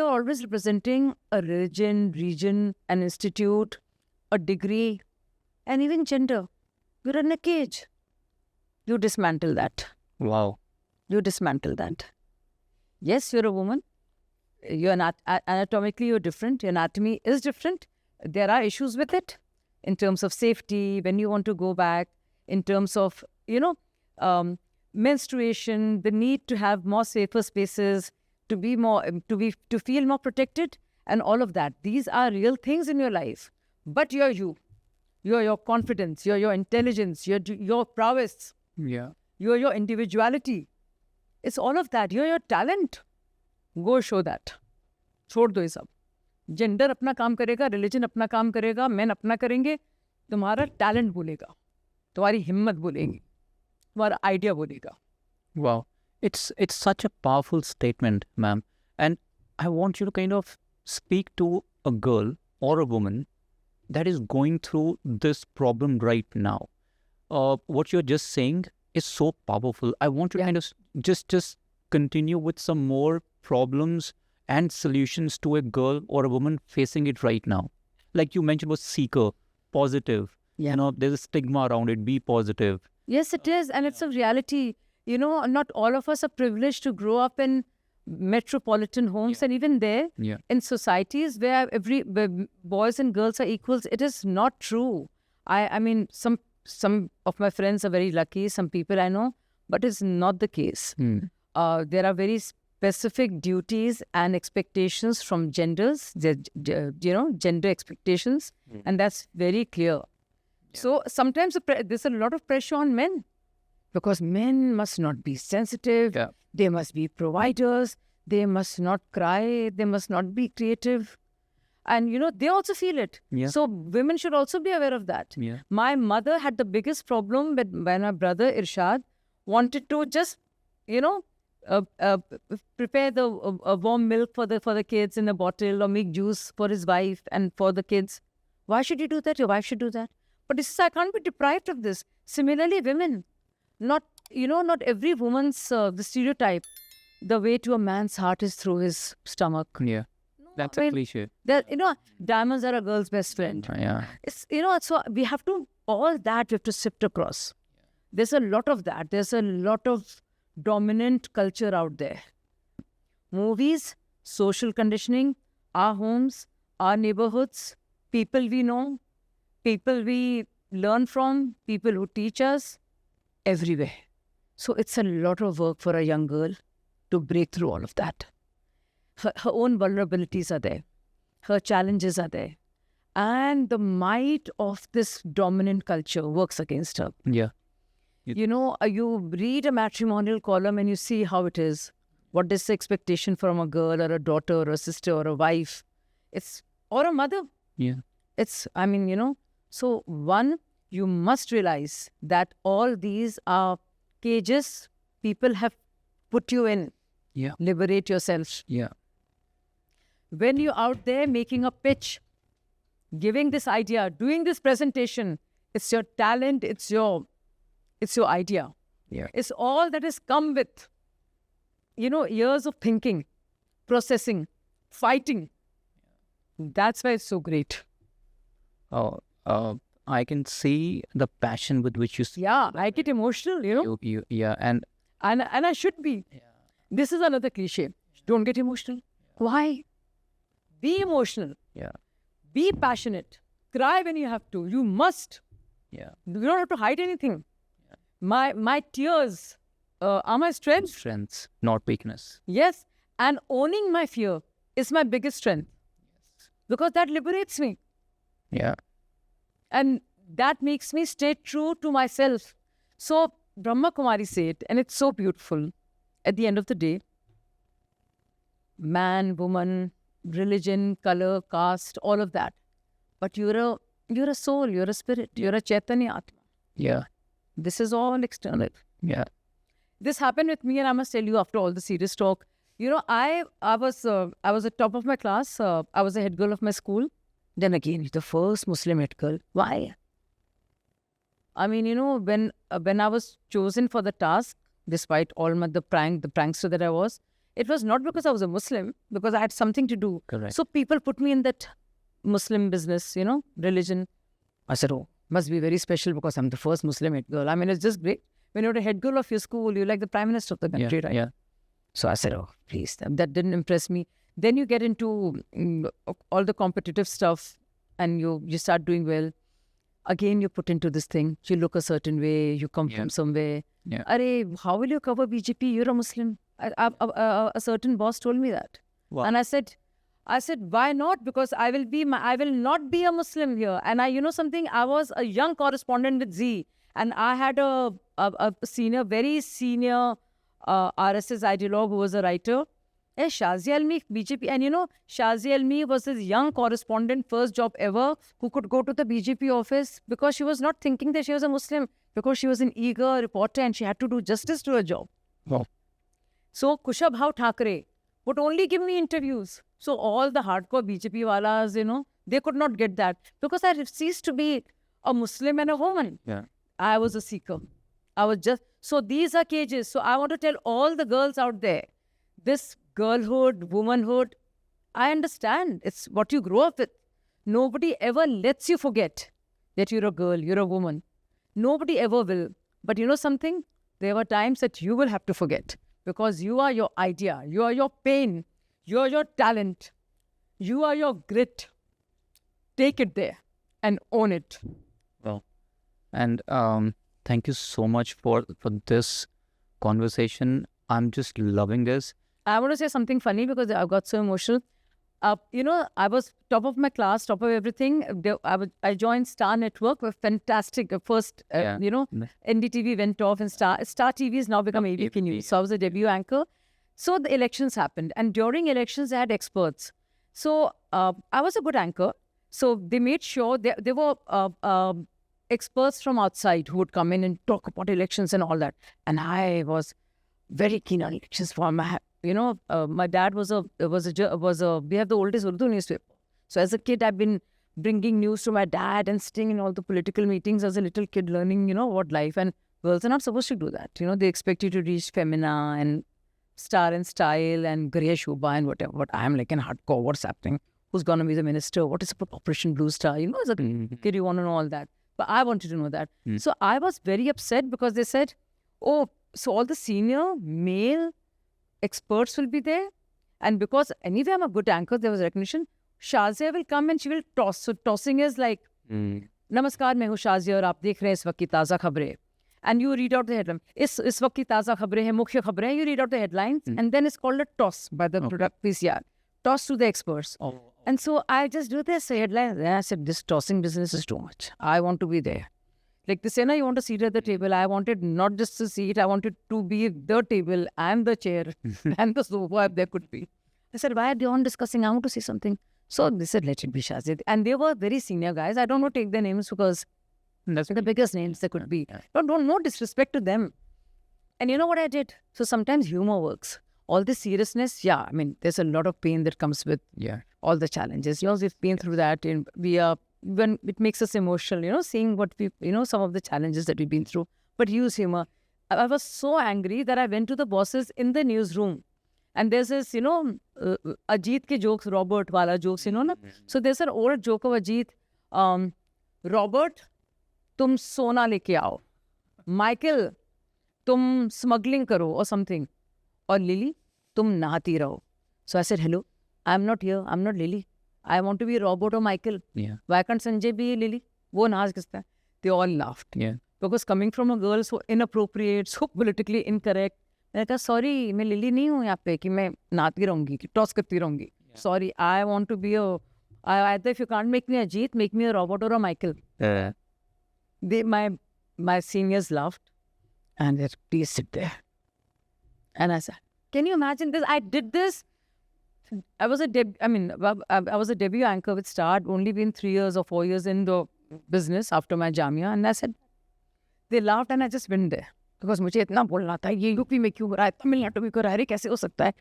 Speaker 2: always representing a religion, region, an institute, a degree, and even gender, you're in a cage. You dismantle that.
Speaker 1: Wow.
Speaker 2: You dismantle that. Yes, you're a woman. You're not anatomically you're different. Your anatomy is different. There are issues with it in terms of safety when you want to go back, in terms of menstruation, the need to have more safer spaces, to be more to feel more protected, and all of that. These are real things in your life. But you're you. You're your confidence. You're your intelligence. Your prowess.
Speaker 1: Yeah.
Speaker 2: You're your individuality. It's all of that. You're your talent. Go show that. छोड़ दो ये सब. Gender अपना काम करेगा, religion अपना काम करेगा, मेन अपना करेंगे. तुम्हारा टैलेंट बोलेगा, तुम्हारी हिम्मत बोलेगी, तुम्हारा आइडिया बोलेगा.
Speaker 1: Wow. It's such a powerful statement, ma'am. And I want you to kind of speak to a girl or a woman that is going through this problem right now. What you're just saying is so powerful. I want you to kind of just continue with some more problems and solutions to a girl or a woman facing it right now. Like you mentioned was seeker, positive.
Speaker 2: Yeah.
Speaker 1: There's a stigma around it, be positive.
Speaker 2: Yes, it is. And it's a reality. Not all of us are privileged to grow up in metropolitan homes. And even there, in societies where where boys and girls are equals, it is not true. I mean, some of my friends are very lucky, some people I know, but it's not the case. There are very specific duties and expectations from genders, gender expectations, and that's very clear. So sometimes there's a lot of pressure on men, because men must not be sensitive, they must be providers, they must not cry, they must not be creative. And, they also feel it. So women should also be aware of that. My mother had the biggest problem when my brother Irshad wanted to just, prepare the warm milk for the kids in a bottle, or make juice for his wife and for the kids. Why should you do that? Your wife should do that. But this is, I can't be deprived of this. Similarly, women, not every woman's the stereotype. The way to a man's heart is through his stomach.
Speaker 1: Yeah. That's a cliche.
Speaker 2: Diamonds are a girl's best friend.
Speaker 1: Yeah.
Speaker 2: It's, so we have to, all that we have to sift across. There's a lot of that. There's a lot of dominant culture out there. Movies, social conditioning, our homes, our neighborhoods, people we know, people we learn from, people who teach us, everywhere. So it's a lot of work for a young girl to break through all of that. Her own vulnerabilities are there. Her challenges are there. And the might of this dominant culture works against her.
Speaker 1: Yeah.
Speaker 2: You read a matrimonial column and you see how it is. What is the expectation from a girl or a daughter or a sister or a wife? Or a mother.
Speaker 1: Yeah.
Speaker 2: So one, you must realize that all these are cages people have put you in.
Speaker 1: Yeah.
Speaker 2: Liberate yourself.
Speaker 1: Yeah.
Speaker 2: When you're out there making a pitch, giving this idea, doing this presentation, it's your talent, it's your idea.
Speaker 1: Yeah.
Speaker 2: It's all that has come with, years of thinking, processing, fighting. That's why it's so great.
Speaker 1: I can see the passion with which you.
Speaker 2: Yeah, I get emotional,
Speaker 1: And
Speaker 2: I should be.
Speaker 1: Yeah.
Speaker 2: This is another cliche. Don't get emotional. Why? Be emotional.
Speaker 1: Yeah.
Speaker 2: Be passionate. Cry when you have to. You must.
Speaker 1: Yeah.
Speaker 2: You don't have to hide anything. Yeah. My tears are my strength.
Speaker 1: Strengths, not weakness.
Speaker 2: Yes. And owning my fear is my biggest strength.
Speaker 1: Yes.
Speaker 2: Because that liberates me.
Speaker 1: Yeah.
Speaker 2: And that makes me stay true to myself. So Brahma Kumari said, and it's so beautiful, at the end of the day, man, woman, religion, color, caste, all of that. But you're a soul, you're a spirit, you're a Chaitanya Atma.
Speaker 1: Yeah.
Speaker 2: This is all external.
Speaker 1: Yeah.
Speaker 2: This happened with me, and I must tell you, after all the serious talk, I was at top of my class. I was the head girl of my school. Then again, the first Muslim head girl. Why? I mean, when I was chosen for the task, despite all the prankster that I was, it was not because I was a Muslim, because I had something to do.
Speaker 1: Correct.
Speaker 2: So people put me in that Muslim business, religion. I said, oh, must be very special because I'm the first Muslim head girl. I mean, it's just great. When you're the head girl of your school, you're like the prime minister of the country, right?
Speaker 1: Yeah.
Speaker 2: So I said, oh, please, that didn't impress me. Then you get into all the competitive stuff and you start doing well. Again, you're put into this thing. You look a certain way, you come
Speaker 1: Yeah.
Speaker 2: from somewhere.
Speaker 1: Yeah.
Speaker 2: Arey, how will you cover BJP? You're a Muslim. A certain boss told me that.
Speaker 1: Wow.
Speaker 2: And I said, why not? Because I will not be a Muslim here. And I, you know something, I was a young correspondent with Z, and I had a very senior RSS ideologue who was a writer. Shazia Almi, BJP, and you know, Shazia Almi was this young correspondent, first job ever, who could go to the BJP office because she was not thinking that she was a Muslim, because she was an eager reporter and she had to do justice to her job.
Speaker 1: Wow.
Speaker 2: So Kushabhau Thakre would only give me interviews. So all the hardcore BJP walas, you know, they could not get that because I ceased to be a Muslim and a woman.
Speaker 1: Yeah.
Speaker 2: I was a seeker. I was just, so these are cages. So I want to tell all the girls out there, this girlhood, womanhood, I understand. It's what you grow up with. Nobody ever lets you forget that you're a girl, you're a woman. Nobody ever will. But you know something? There were times that you will have to forget because you are your idea, you are your pain, you are your talent, you are your grit. Take it there and own it.
Speaker 1: Well, and thank you so much for this conversation. I'm just loving this.
Speaker 2: I want to say something funny because I got so emotional. You know, I was top of my class, top of everything. I joined Star Network, a fantastic first,
Speaker 1: Yeah.
Speaker 2: you know, NDTV went off and Star TV has now become ABP News. So I was a debut anchor. So the elections happened. And during elections, I had experts. So I was a good anchor. So they made sure there were experts from outside who would come in and talk about elections and all that. And I was very keen on elections for my, you know, my dad we have the oldest Urdu newspaper. So as a kid, I've been bringing news to my dad and sitting in all the political meetings as a little kid, learning, you know, what life. And girls are not supposed to do that. You know, they expect you to reach Femina and Star and Style and Gariya Shubha and whatever. But I'm like in hardcore, what's happening? Who's going to be the minister? What is Operation Blue Star? You know, as a kid, you want to know all that. But I wanted to know that. So I was very upset because they said, oh, so all the senior male experts will be there. And because anyway, I'm a good anchor, there was recognition. Shazia will come and she will toss. So tossing is like, Namaskar, मैं हूँ Shazia और आप देख रहे हैं इस वक्त की ताज़ा खबरें. And you read out the headline. इस वक्त की ताज़ा खबरें हैं, मुख्य खबरें हैं. You read out the headlines. And then it's called a toss by the product PCR. Toss to the experts. And so I just do this headline. And I said, this tossing business is too much. I want to be there. Like they say, no, you want a seat at the table. I wanted not just a seat. I wanted to be the table and the chair and the sofa if there could be. I said, why are they on discussing? I want to say something. So they said, let it be Shazid. And they were very senior guys. I don't want to take their names because
Speaker 1: That's
Speaker 2: the biggest names there could be. No disrespect to them. And you know what I did? So sometimes humor works. All this seriousness, yeah, I mean, there's a lot of pain that comes with all the challenges. You know, we've been through that. And when it makes us emotional, you know, seeing what we, you know, some of the challenges that we've been through. But use humor. I was so angry that I went to the bosses in the newsroom. And there's this, you know, Ajit ke jokes, Robert wala jokes, you know, na? So there's an old joke of Ajit. Robert, tum sona leke aao. Michael, tum smuggling karo or something. Or Lily, tum nahati raho. So I said, hello, I'm not here. I'm not Lily. I want to be Robert or Michael.
Speaker 1: Yeah.
Speaker 2: Why can't Sanjay be Lily? Wo naaz kista hai. They all laughed.
Speaker 1: Yeah.
Speaker 2: Because coming from a girl so inappropriate, so politically incorrect, मैंने कहा sorry मैं lily नहीं हूँ यहाँ पे कि मैं नाती रहूँगी कि टॉस करती रहूँगी. Sorry, I want to be a. Either if you can't make me a Jeet, make me a Robert or a Michael. My seniors laughed, and they said, please sit there. And I said, can you imagine this? I did this. I was a debut anchor with Star. I'd only been 3 years or 4 years in the business after my Jamia, and I said, they laughed, and I just went there because मुझे इतना बोलना था ये UP में क्यों हो रहा है तमिलनाडु में क्यों हो रहा है कैसे हो सकता है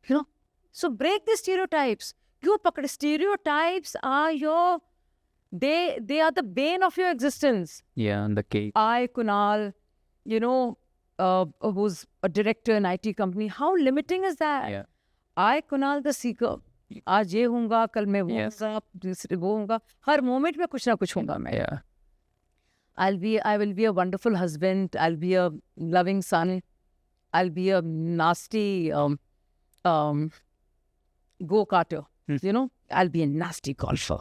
Speaker 2: you know. So break the stereotypes. क्यों पकड़े? Stereotypes are they are the bane of your existence.
Speaker 1: Yeah, and the cake.
Speaker 2: I, Kunal, you know, who's a director in IT company, how limiting is that?
Speaker 1: Yeah.
Speaker 2: I, Kunal the seeker, आज ये होऊंगा कल मैं वो होऊंगा दूसरे वो होऊंगा हर मोमेंट में कुछ ना कुछ होऊंगा मैं.
Speaker 1: Yeah.
Speaker 2: I will be a wonderful husband. I'll be a loving son. I'll be a nasty go-karter. You know, I'll be a nasty golfer.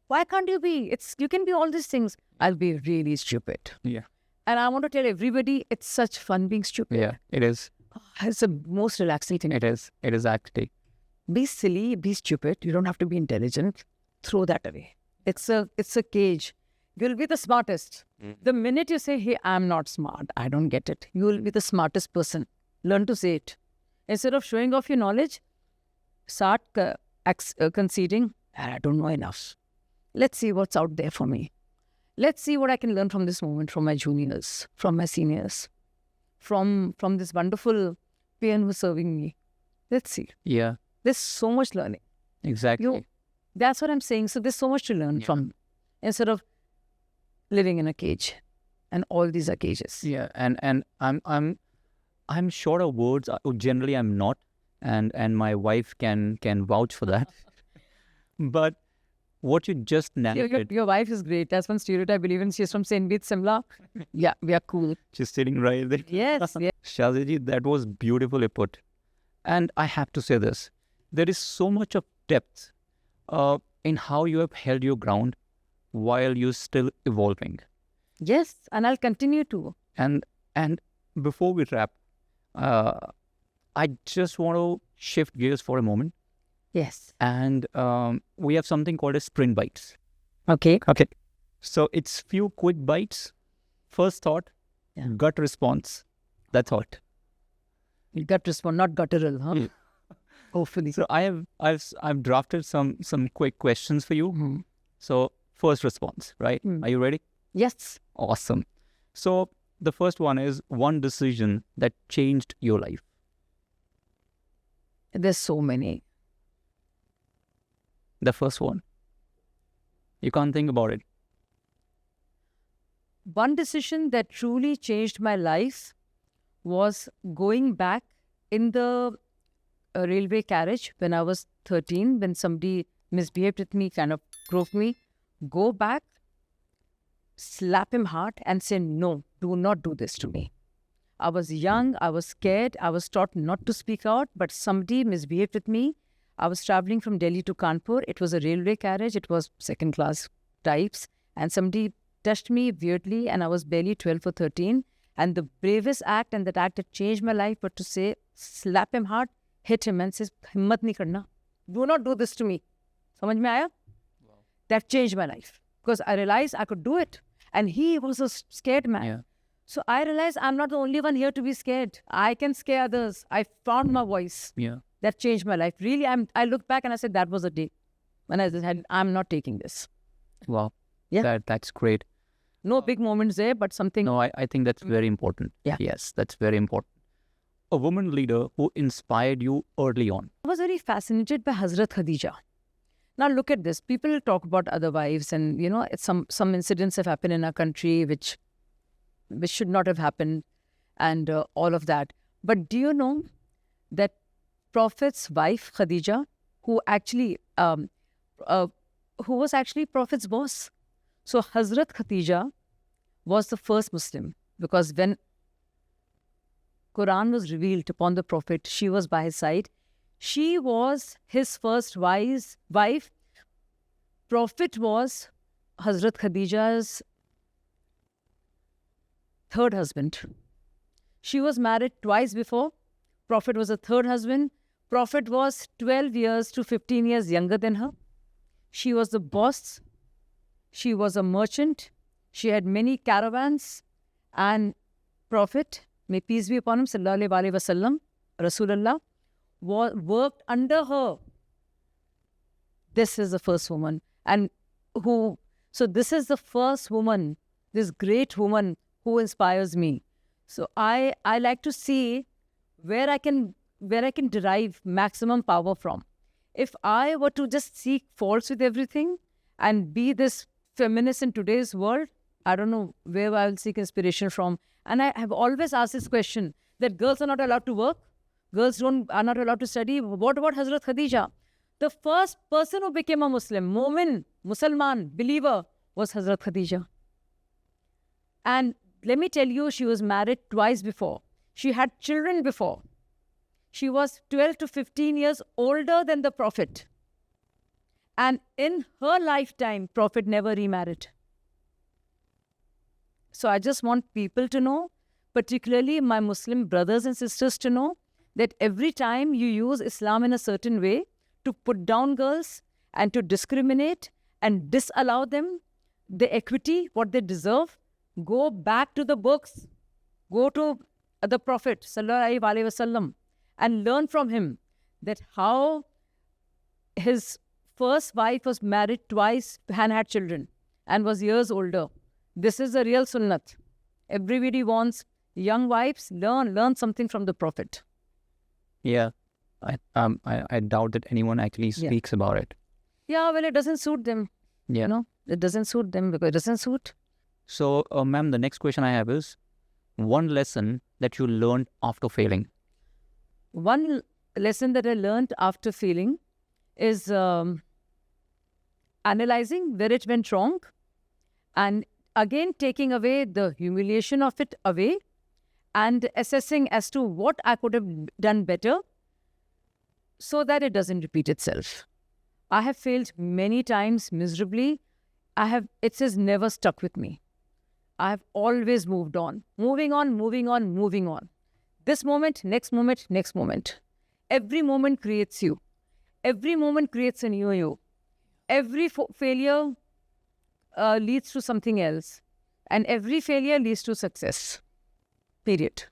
Speaker 2: Why can't you be? You can be all these things. I'll be really stupid.
Speaker 1: Yeah.
Speaker 2: And I want to tell everybody, it's such fun being stupid.
Speaker 1: Yeah, it is.
Speaker 2: It's the most relaxing thing.
Speaker 1: It is. It is actually.
Speaker 2: Be silly, be stupid. You don't have to be intelligent. Throw that away. It's a cage. You'll be the smartest. The minute you say, hey, I'm not smart, I don't get it, you will be the smartest person. Learn to say it. Instead of showing off your knowledge, start conceding, I don't know enough. Let's see what's out there for me. Let's see what I can learn from this moment, from my juniors, from my seniors, from this wonderful peon who's serving me. Let's see.
Speaker 1: Yeah,
Speaker 2: There's so much learning.
Speaker 1: exactly.
Speaker 2: That's what I'm saying. So there's so much to learn from, instead of living in a cage. And all these are cages.
Speaker 1: Yeah, and I'm short of words. Generally, I'm not, and my wife can vouch for that. But what you just narrated,
Speaker 2: Your wife is great. That's one stereotype I believe in. She's from St. Beat, Simla. Yeah, we are cool.
Speaker 1: she's sitting right there.
Speaker 2: Yes, yes.
Speaker 1: Shaziji, that was beautifully put. And I have to say this, there is so much of depth in how you have held your ground while you're still evolving.
Speaker 2: Yes, and I'll continue to.
Speaker 1: And before we wrap, I just want to shift gears for a moment.
Speaker 2: Yes.
Speaker 1: And we have something called as sprint bites.
Speaker 2: Okay.
Speaker 1: Okay. So it's few quick bites. First thought,
Speaker 2: Yeah.
Speaker 1: gut response. That's it.
Speaker 2: Gut response, not guttural, huh? Hopefully.
Speaker 1: So I've drafted some quick questions for you.
Speaker 2: Mhm.
Speaker 1: So first response, right? Are you ready?
Speaker 2: Yes.
Speaker 1: Awesome. So the first one is one decision that changed your life.
Speaker 2: There's so many.
Speaker 1: The first one. You can't think about it.
Speaker 2: One decision that truly changed my life was going back in the railway carriage when I was 13, when somebody misbehaved with me, kind of drove me. Go back, slap him hard and say, no, do not do this to me. I was young, I was scared, I was taught not to speak out, but somebody misbehaved with me. I was traveling from Delhi to Kanpur. It was a railway carriage. It was second class types. And somebody touched me weirdly and I was barely 12 or 13. And the bravest act and that act that changed my life was to say, slap him hard, hit him and says, himmat nahi karna. Do not do this to me. Samajh mein aaya? That changed my life because I realized I could do it. And he was a scared man.
Speaker 1: Yeah.
Speaker 2: So I realized I'm not the only one here to be scared. I can scare others. I found my voice.
Speaker 1: Yeah.
Speaker 2: That changed my life. Really, I look back and I said, that was a day when I said, I'm not taking this.
Speaker 1: Wow.
Speaker 2: Yeah.
Speaker 1: That's great.
Speaker 2: No big moments there, but something.
Speaker 1: No, I think that's very important.
Speaker 2: Yeah.
Speaker 1: Yes, that's very important. A woman leader who inspired you early on.
Speaker 2: I was very fascinated by Hazrat Khadija. Now look at this. People talk about other wives and, you know, some incidents have happened in our country which should not have happened and all of that. But do you know that Prophet's wife, Khadija, who was actually Prophet's boss. So Hazrat Khadija was the first Muslim because when Quran was revealed upon the Prophet, she was by his side. She was his first wife. Prophet was Hazrat Khadija's third husband. She was married twice before. Prophet was a third husband. Prophet was 12 years to 15 years younger than her. She was the boss. She was a merchant. She had many caravans. And Prophet, may peace be upon him, sallallahu alaihi wasallam, Rasulullah, worked under her. This is the first woman. So this is the first woman, this great woman who inspires me. So I like to see where I can derive maximum power from. If I were to just seek faults with everything and be this feminist in today's world, I don't know where I will seek inspiration from. And I have always asked this question, that girls are not allowed to work, girls are not allowed to study. What about Hazrat Khadija? The first person who became a Muslim, Mu'min, Musalman, believer, was Hazrat Khadija. And let me tell you, she was married twice before. She had children before. She was 12 to 15 years older than the Prophet. And in her lifetime, Prophet never remarried. So I just want people to know, particularly my Muslim brothers and sisters to know, that every time you use Islam in a certain way to put down girls and to discriminate and disallow them the equity, what they deserve, go back to the books, go to the Prophet Sallallahu Alaihi Wasallam and learn from him that how his first wife was married twice and had children and was years older. This is a real sunnat. Everybody wants young wives, learn something from the Prophet.
Speaker 1: Yeah. I doubt that anyone actually speaks about it.
Speaker 2: Yeah, well, it doesn't suit them.
Speaker 1: Yeah.
Speaker 2: You know, it doesn't suit them because it doesn't suit.
Speaker 1: So, ma'am, the next question I have is one lesson that you learned after failing.
Speaker 2: One lesson that I learned after failing is analyzing where it went wrong and again taking away the humiliation of it away and assessing as to what I could have done better so that it doesn't repeat itself. I have failed many times miserably. It has never stuck with me. I have always moved on. Moving on. This moment, next moment, next moment. Every moment creates you. Every moment creates a new you. Every failure leads to something else. And every failure leads to success. Period.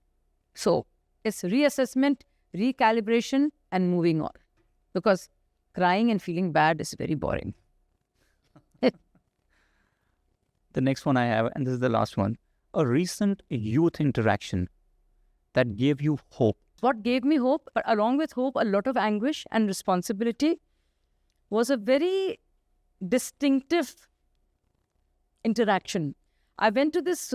Speaker 2: So, it's reassessment, recalibration, and moving on. Because crying and feeling bad is very boring.
Speaker 1: The next one I have, and this is the last one, a recent youth interaction that gave you hope.
Speaker 2: What gave me hope, but along with hope, a lot of anguish and responsibility, was a very distinctive interaction. I went to this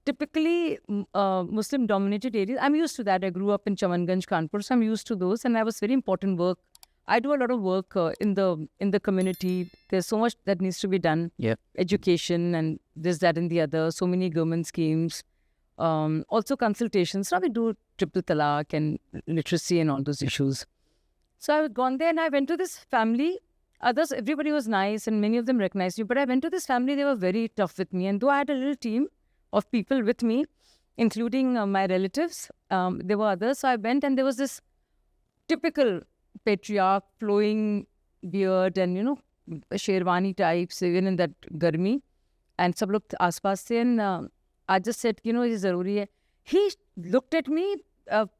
Speaker 2: typically Muslim-dominated area. I'm used to that. I grew up in Chamanganj, Kanpur, so I'm used to those, and I was very important work. I do a lot of work in the community. There's so much that needs to be done.
Speaker 1: Yeah.
Speaker 2: Education and this, that, and the other. So many government schemes. Also consultations. Now we do triple talaq and literacy and all those issues. So I had gone there and I went to this family. Everybody was nice and many of them recognized you. But I went to this family, they were very tough with me. And though I had a little team of people with me, including my relatives, there were others. So I went and there was this typical patriarch, flowing beard and, sherwani types, even in that garmi. And sab log aas-paas se, and I just said, ye zaruri hai. He looked at me.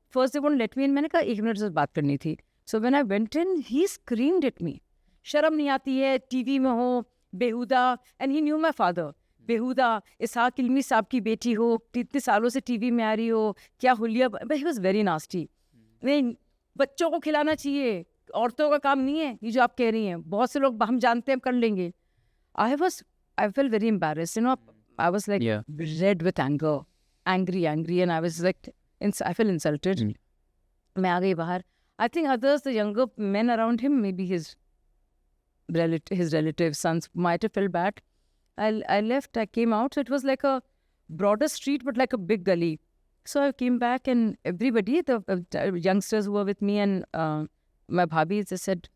Speaker 2: First, they won't let me in. Maine kaha, 1 minute se baat karni thi. So when I went in, he screamed at me. Sharam nahi aati hai, TV mein ho, behuda. And he knew my father. Behuda, Ishaq Ilmi saab ki beti ho, itne saalon se TV mein aa rahi ho, kya huliya. But he was very nasty. बच्चों को खिलाना चाहिए, औरतों का काम नहीं है, ये जो आप कह रही हैं, बहुत से लोग हम जानते हैं हम कर लेंगे. I felt very embarrassed, I was like red with anger, angry, and I was like, I felt insulted. मैं आ गई बाहर. I think others, the younger men around him, maybe his relatives, sons, might have felt bad. I left, I came out, so it was like a broader street, but like a big gully. So I came back and everybody, the youngsters who were with me and my bhabhi, they said,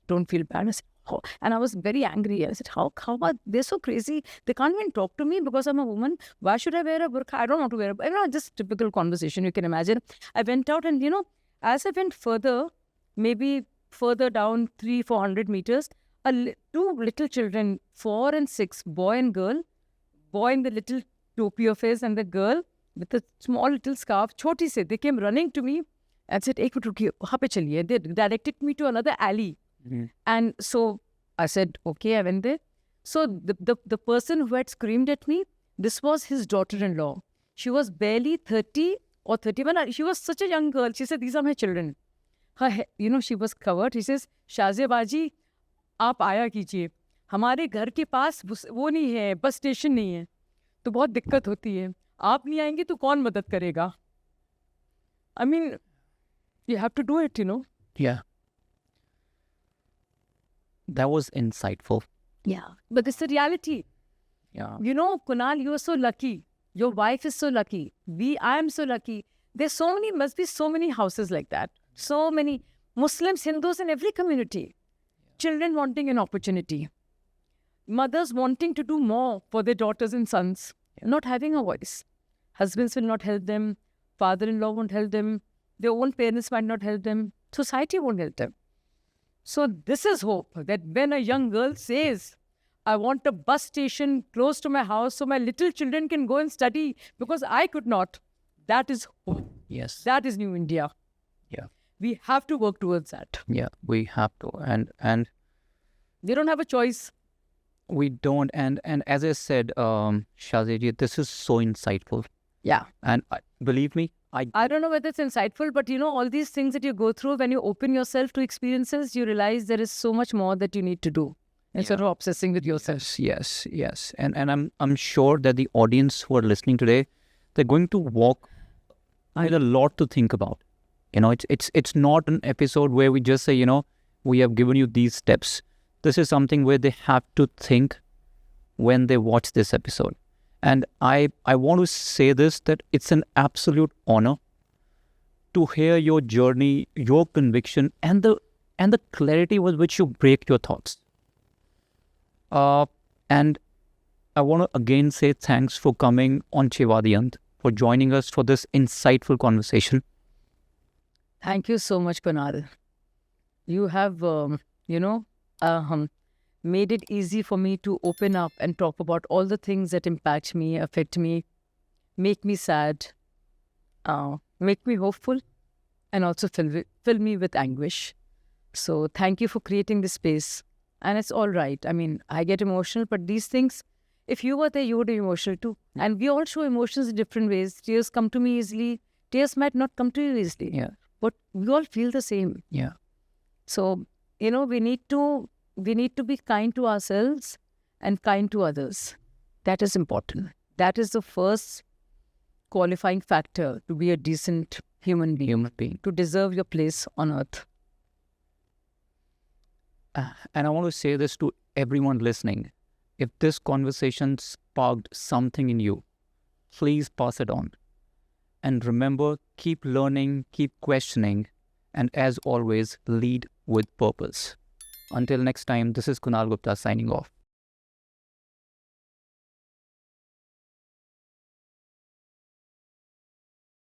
Speaker 2: don't feel bad. I said, oh. And I was very angry. I said, how are they so crazy? They can't even talk to me because I'm a woman. Why should I wear a burqa? I don't want to wear a burqa. Just typical conversation, you can imagine. I went out and, as I went further, maybe further down 300-400 meters, two little children, 4 and 6, boy and girl, boy in the little topi of his and the girl, with a small little scarf, choti se, they came running to me and said, "Ek minute rukiye, wahan pe chaliye." They directed me to another alley. And so I said, okay, I went there. So the person who had screamed at me, this was his daughter-in-law. She was barely 30 or 31. She was such a young girl. She said, these are my children. Her, she was covered. She says, "Shazia Baji, aap aaya kijiye. हमारे घर के पास वो नहीं है, bus station नहीं है, तो बहुत दिक्कत होती है. आप नहीं आएंगे तो कौन मदद करेगा? I mean, you have to do it,
Speaker 1: Yeah. That was insightful.
Speaker 2: Yeah, but it's the reality.
Speaker 1: Yeah.
Speaker 2: Kunal, you are so lucky. Your wife is so lucky. I am so lucky There's so many, must be so many houses like that. So many Muslims, Hindus in every community. Children wanting an opportunity. Mothers wanting to do more for their daughters and sons, not having a voice. Husbands will not help them. Father-in-law won't help them. Their own parents might not help them. Society won't help them. So this is hope, that when a young girl says, I want a bus station close to my house so my little children can go and study because I could not. That is hope.
Speaker 1: Yes.
Speaker 2: That is New India.
Speaker 1: Yeah.
Speaker 2: We have to work towards that.
Speaker 1: Yeah, we have to. And
Speaker 2: They don't have a choice.
Speaker 1: we don't. And as I said, Shaziji, this is so insightful.
Speaker 2: Yeah.
Speaker 1: And believe me,
Speaker 2: I don't know whether it's insightful, but all these things that you go through, when you open yourself to experiences, you realize there is so much more that you need to do instead of obsessing with yourself.
Speaker 1: Yes. And I'm sure that the audience who are listening today, they're going to walk with a lot to think about. It's not an episode where we just say, we have given you these steps. This is something where they have to think when they watch this episode. And I want to say this, that it's an absolute honor to hear your journey, your conviction, and the clarity with which you break your thoughts. And I want to again say thanks for coming on Chivadiyant, for joining us for this insightful conversation.
Speaker 2: Thank you so much, Kunal. You have, made it easy for me to open up and talk about all the things that impact me, affect me, make me sad, make me hopeful, and also fill me with anguish. So thank you for creating this space. And it's all right. I mean, I get emotional, but these things, if you were there, you would be emotional too. And we all show emotions in different ways. Tears come to me easily. Tears might not come to you easily.
Speaker 1: Yeah.
Speaker 2: But we all feel the same.
Speaker 1: Yeah.
Speaker 2: So, we need to be kind to ourselves and kind to others. That is important. That is the first qualifying factor to be a decent human being, to deserve your place on earth.
Speaker 1: And I want to say this to everyone listening. If this conversation sparked something in you, please pass it on. And remember, keep learning, keep questioning, and as always, lead with purpose. Until next time, this is Kunal Gupta signing off.